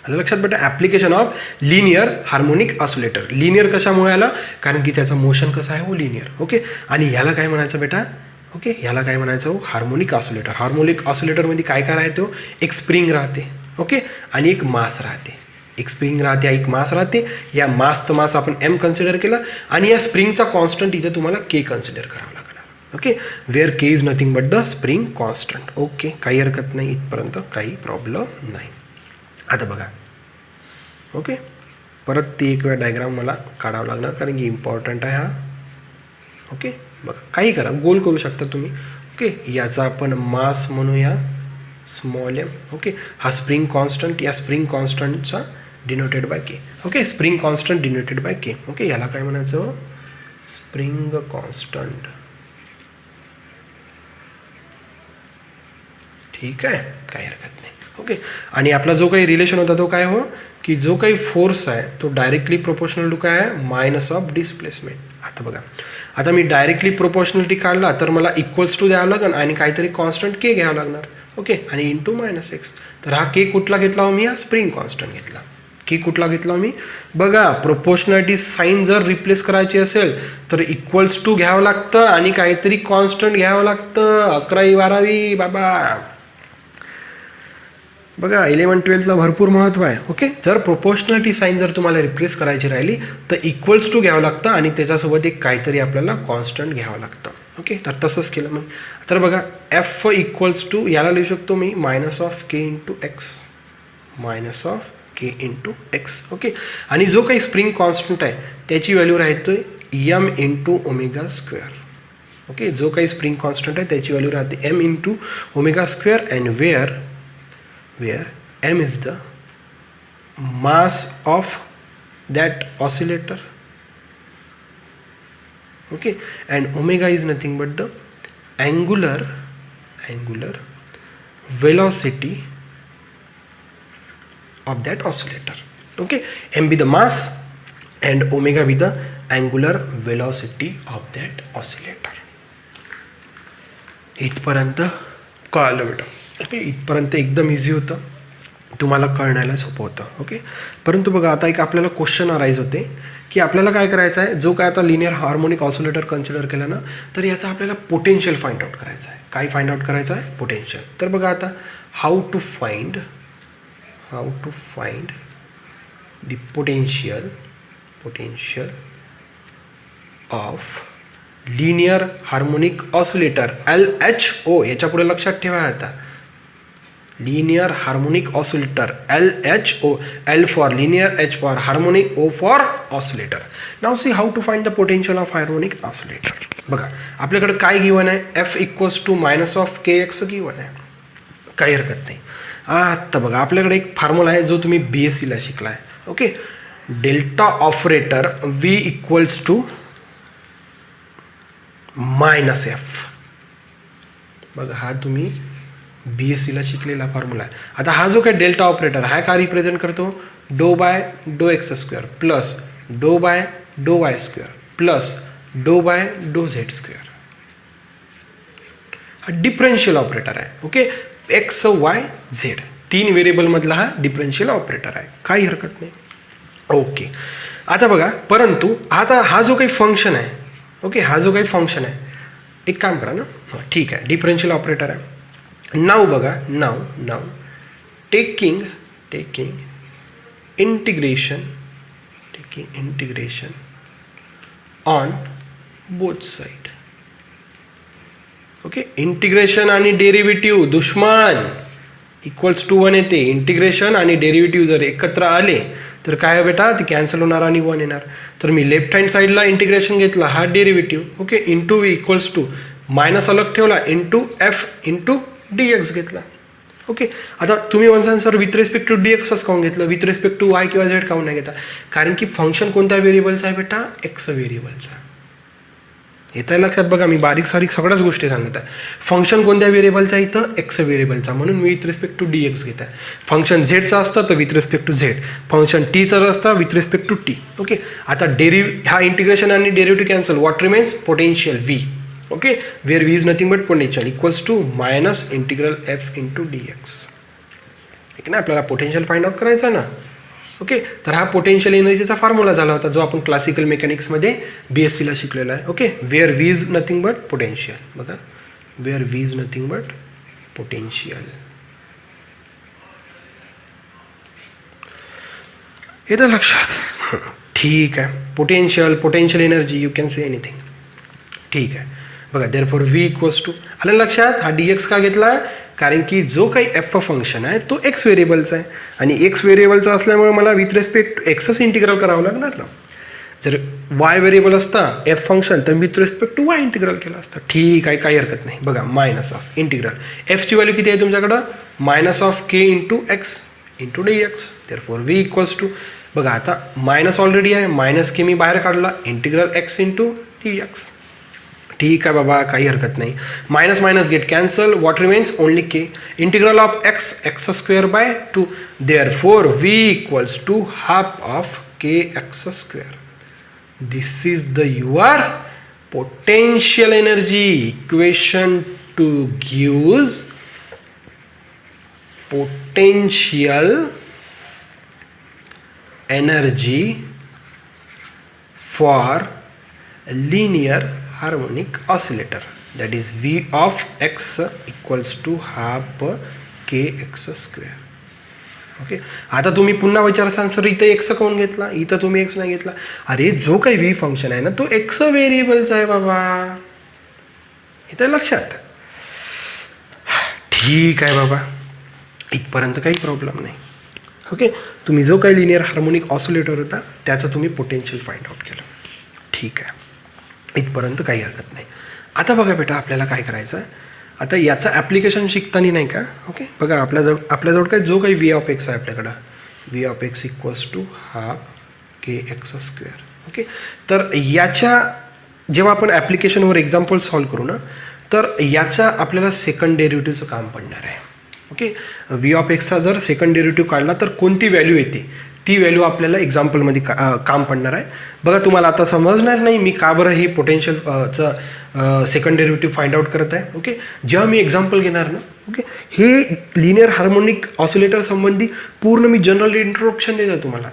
लक्षात बेटा, application of linear harmonic oscillator. Linear कशामुळे आला, कारण की त्याचं मोशन कसं आहे हो, लिनियर. ओके, आणि ह्याला काय म्हणायचं बेटा, ओके, ह्याला काय म्हणायचं हो, हार्मोनिक ऑसिलेटर. हार्मोनिक ऑसिलेटरमध्ये काय काय राहतो, एक स्प्रिंग राहते. ओके, आणि एक मास राहते. एक स्प्रिंग राहते, एक मास राहते. या मासचं मास आपण एम कन्सिडर केला, आणि या स्प्रिंगचा कॉन्स्टंट इथे तुम्हाला के कन्सिडर करावा लागणार. Okay, where k is nothing but the spring constant. Okay, काही हरकत नाही, इथपर्यंत काही प्रॉब्लेम नाही. आता बघा, ओके, परत ती एक वेळ डायग्राम मला काढावं लागणार, कारण की इम्पॉर्टंट आहे हा. ओके, बघा, काही करा, गोल करू शकता तुम्ही. ओके, याचा आपण मास म्हणूया स्मॉल एम. ओके, हा स्प्रिंग कॉन्स्टंट, या स्प्रिंग कॉन्स्टंटचा denoted by k. Okay, spring constant denoted by k. Okay, याला काय म्हणायचं, स्प्रिंग कॉन्स्टंट. ठीक आहे, काही हरकत नाही. ओके, आणि आपला जो काही रिलेशन होता तो काय हो, की जो काही फोर्स आहे तो डायरेक्टली प्रोपोर्शनल टू काय आहे, मायनस ऑफ डिस्प्लेसमेंट. आता बघा, आता मी डायरेक्टली प्रोपोर्शनलिटी काढला तर मला इक्वल्स टू द्यावं लागेल आणि काहीतरी कॉन्स्टंट के घ्यावं लागणार. ओके, आणि इंटू -x. तर हा के कुठला घेतला हो मी, हा स्प्रिंग कॉन्स्टंट घेतला. के कुठला घेतला मी, बघा, प्रोपोर्शनलिटी साईन जर रिप्लेस करायची असेल तर इक्वल्स टू घ्यावं लागतं आणि काहीतरी कॉन्स्टंट घ्यावं लागतं. 11वी-12वी बाबा, बघा, 11-12ला भरपूर महत्त्व आहे. ओके, जर प्रोपोर्शनलिटी साईन जर तुम्हाला रिप्लेस करायची राहिली तर इक्वल्स टू घ्यावं लागतं आणि त्याच्यासोबत एक काहीतरी आपल्याला कॉन्स्टंट घ्यावं लागतं. ओके, तर तसंच केलं मग. तर बघा, एफ इक्वल्स टू याला लिहू शकतो मी -k/x. ओके, आणि जो काही स्प्रिंग कॉन्स्टंट आहे त्याची व्हॅल्यू राहते m/ω². ओके, जो काही स्प्रिंग कॉन्स्टंट आहे त्याची व्हॅल्यू राहते m/ω² and where m is the mass of that oscillator. Okay, and omega is nothing but the angular velocity of that oscillator. Okay, m be the mass and omega be the angular velocity of that oscillator. इथपर्यंत कळलं बेटा. Okay, इथपर्यंत एकदम easy होतं, तुम्हाला कळण्याला सोपं होतं. Okay, परंतु बघा, आता एक आपल्याला क्वेश्चन अराईज होते की आपल्याला काय करायचं आहे, जो काय आता लिनियर हार्मोनिक ऑसिलेटर कन्सिडर केला ना, तर याचा आपल्याला पोटेन्शियल फाइंड आउट करायचं आहे. काय फाइंड आउट करायचं आहे, पोटेन्शियल. तर बघा, आता how to find the potential of linear harmonic oscillator LHO. याच्या पुढे लक्षात ठेवा, आता linear harmonic oscillator LHO. L for linear, H for harmonic, O for oscillator. Now see how to find the potential of harmonic oscillator. बघा, आपल्याकडे काय given आहे, F equals to -kx given आहे, काही हरकत नाही. आत्ता बघा, आपल्याकडे एक फॉर्म्युला आहे जो तुम्ही BSc ला शिकला आहे. Okay, delta operator V equals to -f. बघा, हा तुम्ही BSc ला शिकलेला फॉर्म्युला आहे. आता हा जो काय डेल्टा ऑपरेटर हा काय रिप्रेझेंट करतो, ∂∂x² plus ∂∂y² plus ∂∂z². हा डिफरन्शियल ऑपरेटर आहे. ओके, x y z 3 व्हेरिएबलमधला हा डिफरन्शियल ऑपरेटर आहे, काही हरकत नाही. ओके, आता बघा, परंतु आता हा जो काही फंक्शन आहे, ओके, हा जो काही फंक्शन आहे, एक काम करा ना, ठीक आहे, डिफरन्शियल ऑपरेटर आहे. नाव बघा, नाव टेकिंग इंटिग्रेशन, ठीक आहे, integration on both side. Okay, integration आणि डेरिव्हेटिव्ह दुश्मन इक्वल्स टू 1 येते. इंटिग्रेशन आणि डेरिव्हेटिव्ह जर एकत्र आले तर काय बेटा, ते कॅन्सल होणार आणि 1 येणार. तर मी लेफ्ट हँड साईडला इंटिग्रेशन घेतला, हा derivative, okay, into v equals to minus अलग ठेवला, into f into d x घेतला. ओके, आता तुम्ही म्हणसान sir with respect to d एक्सच काऊन घेतलं, विथ रिस्पेक्ट टू वाय किंवा झेड काऊन नाही घेता? कारण की फंक्शन कोणत्या व्हेरिएबलचा आहे बेटा, एक्स व्हेरिएबलचा. येतं लक्षात बघा, मी बारीक सारीक सगळ्याच गोष्टी सांगत आहे. फंक्शन कोणत्या व्हेरिएबलचा, इथं एक्स व्हेरिएबलचा, म्हणून मी with respect to d x घेत आहे. फंक्शन झेडचा असतं तर with respect to z, function टीचं असतं with respect to t. Okay, आता हा इंटिग्रेशन आणि derivative cancel, what remains, potential v. Okay, where v is nothing but potential equals to minus integral f into d x. ठीक ना, आपल्याला potential find out करायचा ना. ओके, तर हा पोटेन्शियल एनर्जीचा फॉर्म्युला झाला होता जो आपण क्लासिकल मेकॅनिक्समध्ये BScला शिकलेला आहे. Okay, where v is nothing but potential. बघा, where v is nothing but potential. येतं लक्षात? ठीक आहे, potential energy, you can say anything. ठीक आहे, बघा, देअरफॉर व्ही इक्वल्स टू, आलं लक्षात? हा डी एक्स का घेतला? कारण की जो काही एफ फंक्शन आहे तो एक्स व्हेरिएबलचा आहे आणि एक्स व्हेरिएबलचा असल्यामुळे मला विथ रिस्पेक्ट टू एक्सच इंटिग्रल करावं लागणार ना. जर वाय व्हेरिएबल असता एफ फंक्शन तर with respect to y integral केलं असतं. ठीक आहे, काही हरकत नाही. बघा, मायनस ऑफ इंटिग्रल एफची व्हॅल्यू किती आहे तुमच्याकडं, minus of k into x into d x. Therefore v equals to, बघा आता मायनस ऑलरेडी आहे, मायनस के मी बाहेर काढला, integral x into d x. ठीक आहे बाबा, काही हरकत नाही. Minus minus get cancel, what remains, only k. Integral of x, x square by 2. Therefore v equals to half of k x square. This is the your potential energy equation to gives potential energy for linear harmonic oscillator, that is V of x equals to half kx square. Okay, आता तुम्ही पुन्हा विचारसाल sir इथं x काऊन घेतला, इथं तुम्ही x नाही घेतला. अरे जो काही व्ही फंक्शन आहे ना तो एक्स व्हेरिएबलचा आहे बाबा, इथं लक्षात? ठीक आहे बाबा, इथपर्यंत काही प्रॉब्लेम नाही. ओके, तुम्ही जो काही लिनियर हार्मोनिक ऑसिलेटर होता त्याचं तुम्ही पोटेन्शियल फाइंड आउट केलं. ठीक आहे, इथपर्यंत काही हरकत नाही. आता बघा बेटा, आपल्याला काय करायचं आहे, आता याचं ॲप्लिकेशन शिकताना नाही का. ओके, बघा आपल्याजवळ काय जो काही व्ही ऑफ एक्स आहे आपल्याकडं, v of x equals to half k x square. Okay, तर याच्या जेव्हा आपण ॲप्लिकेशनवर एक्झाम्पल सॉल्व करू ना तर याचा आपल्याला सेकंड डेरिव्हेटिव्हचं काम पडणार आहे. ओके, व्ही ऑफ एक्सचा जर सेकंड डेरिव्हेटिव्ह काढला तर कोणती व्हॅल्यू येते ती व्हॅल्यू आपल्याला एक्झाम्पलमध्ये काम पडणार आहे. बघा, तुम्हाला आता समजणार नाही मी का बरं ही पोटेन्शियलचं सेकंड डेरिव्हेटिव्ह फाइंड आउट करत आहे. ओके, जेव्हा मी एक्झाम्पल घेणार ना, ओके, हे लिनियर हार्मोनिक ऑसिलेटर संबंधी पूर्ण मी जनरल इंट्रोडक्शन देत आहे तुम्हाला.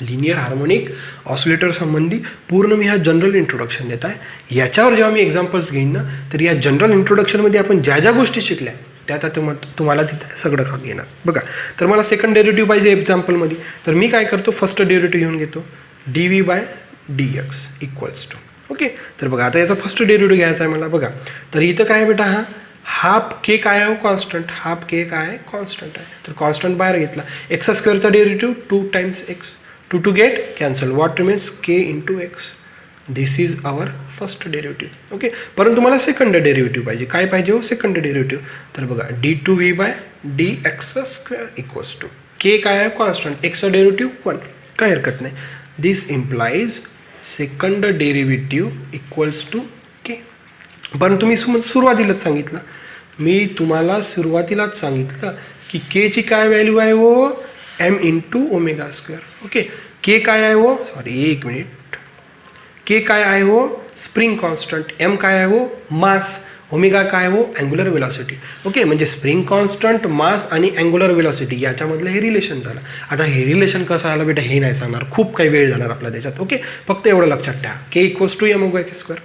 लिनियर हार्मोनिक ऑसिलेटर संबंधी पूर्ण मी हा जनरल इंट्रोडक्शन देत आहे. याच्यावर जेव्हा मी एक्झाम्पल्स घेईन ना तर या जनरल इंट्रोडक्शनमध्ये आपण ज्या ज्या गोष्टी शिकल्या त्या आता तुम्हाला तिथे सगळं काम येणार. बघा, तर मला सेकंड डेरिव्हेटिव्ह पाहिजे एक्झाम्पलमध्ये, तर मी काय करतो, फर्स्ट डेरिव्हेटिव्ह घेऊन घेतो, d v by d x equals to. Okay, तर बघा आता याचा फर्स्ट डेरिव्हेटिव्ह घ्यायचा आहे मला. बघा, तर इथं काय आहे बेटा, हा हाफ के काय आहे, कॉन्स्टंट, हाफ के काय आहे, कॉन्स्टंट आहे. तर कॉन्स्टंट बाहेर घेतला, एक्स स्क्वेअरचा derivative 2 times x, 2 get cancel, what remains k into x. This is our first derivative. Okay, परंतु मला सेकंड डेरिव्हेटिव्ह पाहिजे. काय पाहिजे हो, सेकंड डेरिव्हेटिव्ह. तर बघा, d two v by d x square equals to, k काय आहे, कॉन्स्टंट, एक्सचा डेरिव्हेटिव्ह 1, काय हरकत नाही. This implies second derivative equals to k. परंतु मी सुरुवातीलाच सांगितलं, मी तुम्हाला सुरुवातीलाच सांगितलं की केची काय व्हॅल्यू आहे हो, m into omega square. Okay, k काय आहे हो, सॉरी एक मिनिट, के काय आहे हो, स्प्रिंग कॉन्स्टंट, एम काय आहे हो, मास, ओमेगा काय हो, अँग्युलर वेलॉसिटी. ओके, म्हणजे स्प्रिंग कॉन्स्टंट, मास आणि अँग्युलर वेलॉसिटी याच्यामधलं हे रिलेशन झालं. आता हे रिलेशन कसं आलं बेटा हे नाही सांगणार, खूप काही वेळ जाणार आपल्या त्याच्यात. ओके, फक्त एवढं लक्षात ठेवा, k equals to m omega k square.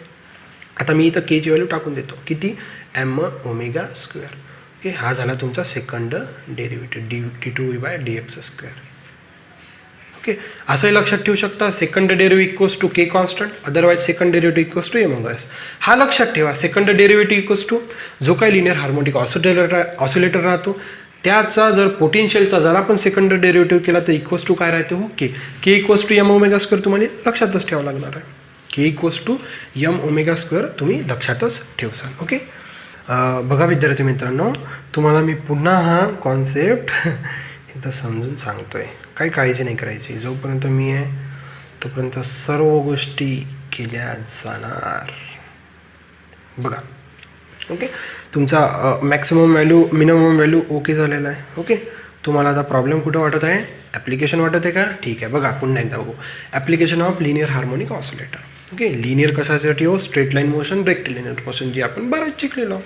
आता मी इथं केची व्हॅल्यू टाकून देतो, किती, एम ओमेगा स्क्वेअर. ओके, हा झाला तुमचा second derivative, d two v by d x square. Okay, असंही लक्षात ठेवू शकता second derivative equals to k constant, otherwise second derivative equals to m omega s. हा लक्षात ठेवा. सेकंड डेरिव्हेटिव्ह इक्वल्स टू जो काही लिनियर हार्मोनिक ऑसिलेटर राहतो त्याचा जर पोटेन्शियलचा जर आपण सेकंड डेरिव्हेटिव्ह केला तर इक्वल्स टू काय राहते हो k equals to m omega square तुम्हाला लक्षातच ठेवावं लागणार आहे. K equals to m omega square तुम्ही लक्षातच ठेवसाल. ओके, बघा विद्यार्थी मित्रांनो, तुम्हाला मी पुन्हा हा कॉन्सेप्ट एकदा समजून सांगतोय. काही काळजी नाही करायची. जोपर्यंत मी आहे तोपर्यंत सर्व गोष्टी केल्या जाणार. बघा, ओके, तुमचा maximum value minimum value okay झालेला आहे. ओके, तुम्हाला आता प्रॉब्लेम कुठं वाटत आहे? ॲप्लिकेशन वाटत आहे का? ठीक आहे, बघा पुन्हा एकदा बघू. Application of linear harmonic oscillator. Okay, linear कशासाठी हो? Straight line motion, rectilinear motion, जी आपण बरंच शिकलेलो,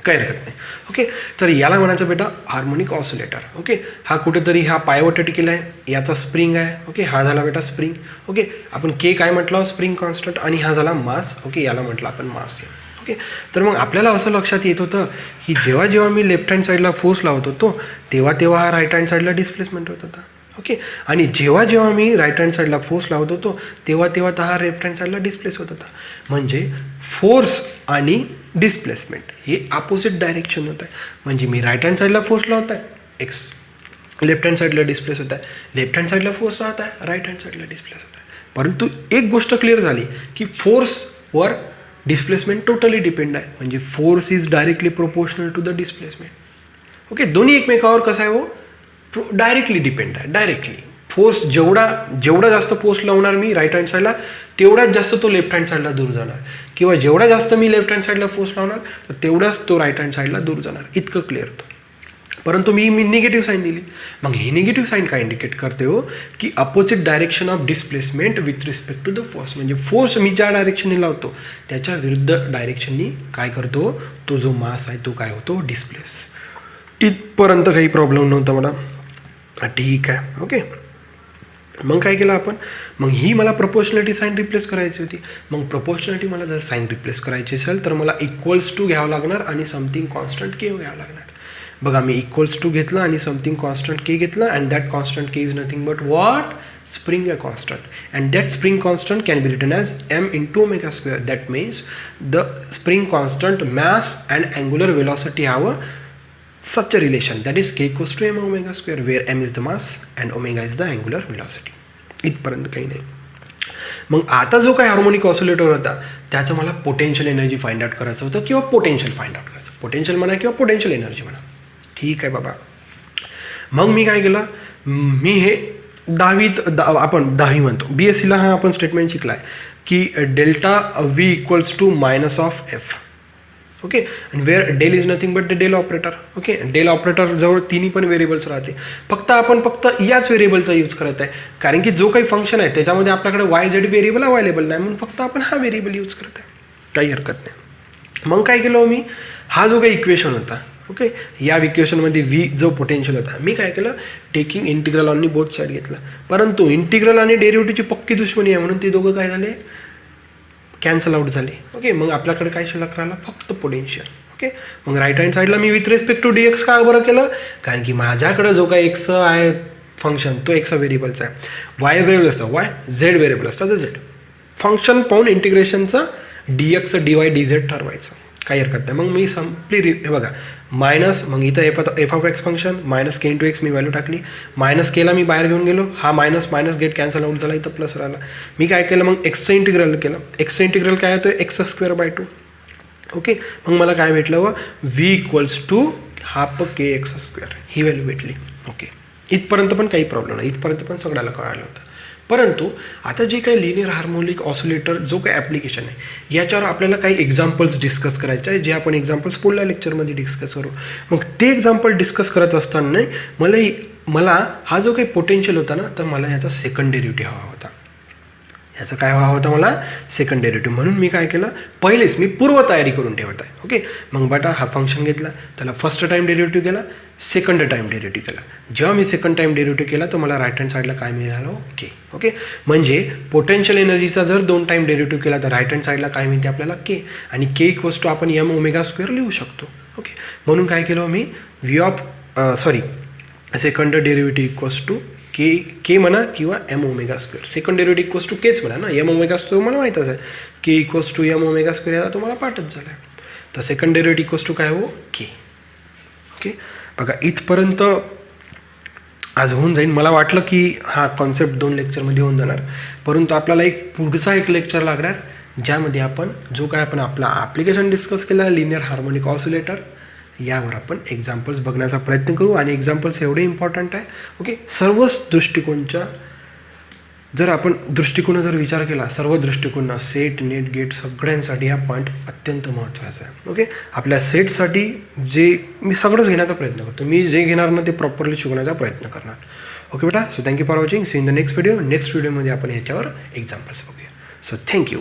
काही हरकत नाही. ओके, तर याला म्हणायचं बेटा हार्मोनिक ऑसिलेटर. ओके, हा कुठेतरी हा पायावरती टिकेला आहे, याचा स्प्रिंग आहे. ओके, हा झाला बेटा स्प्रिंग. ओके, आपण के काय म्हटलं? Spring constant. आणि हा झाला मास. ओके, याला म्हटलं आपण मास. ओके, तर मग आपल्याला असं लक्षात येत होतं की जेव्हा जेव्हा मी लेफ्ट हँड साईडला फोर्स लावत होतो तेव्हा हा राईट हँड साईडला डिस्प्लेसमेंट होत होता. ओके, आणि जेव्हा जेव्हा मी राईट हँड साईडला फोर्स लावत होतो तेव्हा हा लेफ्ट हँड साईडला डिस्प्लेस होत होता. म्हणजे फोर्स आणि डिस्प्लेसमेंट हे अपोजिट डायरेक्शन होत आहे. म्हणजे मी राईट हँड साईडला फोर्स लावत आहे, एक्स लेफ्ट हँड साईडला डिस्प्लेस होत आहे. लेफ्ट हँड साईडला फोर्स लावत आहे, राईट हँड साईडला डिस्प्लेस होत आहे. परंतु एक गोष्ट क्लिअर झाली की फोर्सवर डिस्प्लेसमेंट टोटली डिपेंड आहे. म्हणजे force is directly proportional to the displacement. Okay, दोन्ही एकमेकावर कसं आहे हो? डायरेक्टली डिपेंड आहे. डायरेक्टली फोर्स जेवढा जास्त फोर्स लावणार मी राईट हँड साईडला तेवढाच जास्त तो लेफ्ट हँड साईडला दूर जाणार, किंवा जेवढा जास्त मी लेफ्ट हँड साईडला फोर्स लावणार तर तेवढाच तो राईट हँड साईडला दूर जाणार. इतकं क्लिअर होतं. परंतु मी निगेटिव्ह साईन दिली. मग ही निगेटिव्ह साईन काय इंडिकेट करते हो? की opposite direction of displacement with respect to the force. म्हणजे फोर्स मी ज्या डायरेक्शनने लावतो त्याच्या विरुद्ध डायरेक्शननी काय करतो? तो जो मास आहे तो काय होतो? डिस्प्लेस. इथपर्यंत काही प्रॉब्लेम नव्हता मला. ठीक आहे. ओके, मग काय केलं आपण? मग ही मला प्रपोर्शनॅलिटी साईन रिप्लेस करायची होती. मग प्रपोर्शनॅलिटी मला जर साईन रिप्लेस करायची असेल तर मला इक्वल्स टू घ्यावं लागणार आणि समथिंग कॉन्स्टंट के घ्यावं लागणार. बघा, मी इक्वल्स टू घेतलं आणि समथिंग कॉन्स्टंट के घेतलं, and that constant k is nothing but what? Spring constant. And that spring constant can be written as m into omega square. That means the spring constant, mass and angular velocity have such a relation, that is k equals to m omega square, where m is the mass and omega is the angular velocity. इथपर्यंत काही नाही. मग आता जो काही harmonic oscillator होता त्याचं मला पोटेन्शियल एनर्जी फाइंड आउट करायचं होतं, किंवा पोटेन्शियल फाइंड आउट करायचं. पोटेन्शियल म्हणा किंवा पोटेन्शियल एनर्जी म्हणा. ठीक आहे बाबा. मग मी काय केलं? मी हे आपण 10वी म्हणतो, BScला हा आपण स्टेटमेंट शिकला आहे की delta V equals to minus of f. Okay, आणि where del is nothing but the del operator. Okay, del operator जवळ तिन्ही पण व्हेरिएबल्स राहते. आपण फक्त याच व्हेरिएबलचा यूज करत आहे, कारण की जो काही फंक्शन आहे त्याच्यामध्ये आपल्याकडे YZ व्हेरिएबल अवेलेबल नाही, म्हणून फक्त आपण हा व्हेरिएबल यूज करत आहे. काही हरकत नाही. मग काय केलं मी? हा जो काही इक्वेशन होता, ओके, या इक्वेशनमध्ये V जो पोटेन्शियल होता, मी काय केलं? Taking integral on both side घेतलं. परंतु इंटिग्रल आणि डेरिव्हेटिव्हची पक्की दुश्मनी आहे म्हणून ते दोघं काय झाले? कॅन्सल आउट झाले. ओके, मग आपल्याकडे काय शिल्लक राहिला? फक्त पोटेन्शियल. ओके, मग राईट हँड साईडला मी विथ रिस्पेक्ट टू DX का बरं केलं? कारण की माझ्याकडे जो काही एक्स आहे फंक्शन तो एक्स व्हेरिएबलचा आहे, वाय व्हेरिएबल असतं वाय, झेड व्हेरिएबल असतं झेड. फंक्शन पाहून इंटिग्रेशनचं DX DY DZ ठरवायचं. काही हरकत नाही. मग मी संपली हे बघा, मायनस, मग इथं F of x function minus K into x me value टाकली, मायनस केला मी बाहेर घेऊन गेलो, हा minus minus get cancel out झाला, इथं प्लस राहिला. मी काय केलं? मग एक्सचं इंटिग्रल केलं. एक्सचं इंटिग्रल काय होतं? X square by 2. ओके, मग मला काय भेटलं? V equals to half k x square ही व्हॅल्यू भेटली. ओके, इथपर्यंत पण काही प्रॉब्लेम नाही, इथपर्यंत पण सगळ्याला कळालं होतं. परंतु आता जे काही लिनियर हार्मोनिक ऑसिलेटर जो काही ॲप्लिकेशन आहे याच्यावर आपल्याला काही एक्झाम्पल्स डिस्कस करायचे आहे, जे आपण एक्झाम्पल्स पुढल्या लेक्चरमध्ये डिस्कस करू. मग ते एक्झाम्पल डिस्कस करत असताना मला हा जो काही पोटेन्शियल होता ना, तर मला याचा सेकंड डेरिव्हेटिव्ह हवा होता. याचा काय हवा होता? मला सेकंड डेरिव्हेटिव्ह. म्हणून मी काय केलं? पहिलेच मी पूर्वतयारी करून ठेवत आहे. ओके, मग बेटा हा फंक्शन घेतला, त्याला फर्स्ट टाईम डेरिव्हेटिव्ह केला, सेकंड टाईम डेरिव्हेटिव्ह केला. जेव्हा मी सेकंड टाईम डेरिव्हेटिव्ह केला तर मला राईट हँड साईडला काय मिळालं? के. ओके, म्हणजे पोटेन्शियल एनर्जीचा जर 2 टाईम डेरिव्हेटिव्ह केला तर राईट हँड साईडला काय मिळते आपल्याला? के. आणि के इक्वल्स टू आपण एम ओमेगा स्क्वेअर लिहू शकतो. ओके, म्हणून काय केलं मी? Second derivative equals to k म्हणा किंवा m omega square. Second derivative equals to केच म्हणा ना, एम ओमेगा स्क्वेअर मला माहीतच आहे, k equals to m omega square याला तुम्हाला पाठच झाला आहे. तर सेकंड डेरिव्हेटिव्ह इक्वल्स टू काय हो के. ओके बघा इथपर्यंत आज होऊन जाईल. मला वाटलं की हा कॉन्सेप्ट 2 लेक्चरमध्ये होऊन जाणार, परंतु आपल्याला पुढचा एक लेक्चर लागणार ज्यामध्ये आपण जो काय आपण आपला ॲप्लिकेशन डिस्कस केला लिनियर हार्मोनिक ऑसिलेटर यावर आपण एक्झाम्पल्स बघण्याचा प्रयत्न करू. आणि एक्झाम्पल्स एवढे इम्पॉर्टंट आहे. ओके जर आपण जर विचार केला सर्व दृष्टिकोन सेट नेट गेट सगळ्यांसाठी हा पॉईंट अत्यंत महत्त्वाचा आहे. ओके आपल्या सेटसाठी जे मी सगळंच घेण्याचा प्रयत्न करतो, मी जे घेणार ना ते प्रॉपरली शिकवण्याचा प्रयत्न करणार. ओके बेटा, so thank you for watching. See in the next video. Next व्हिडिओमध्ये आपण ह्याच्यावर एक्झाम्पल्स बघूया. So thank you.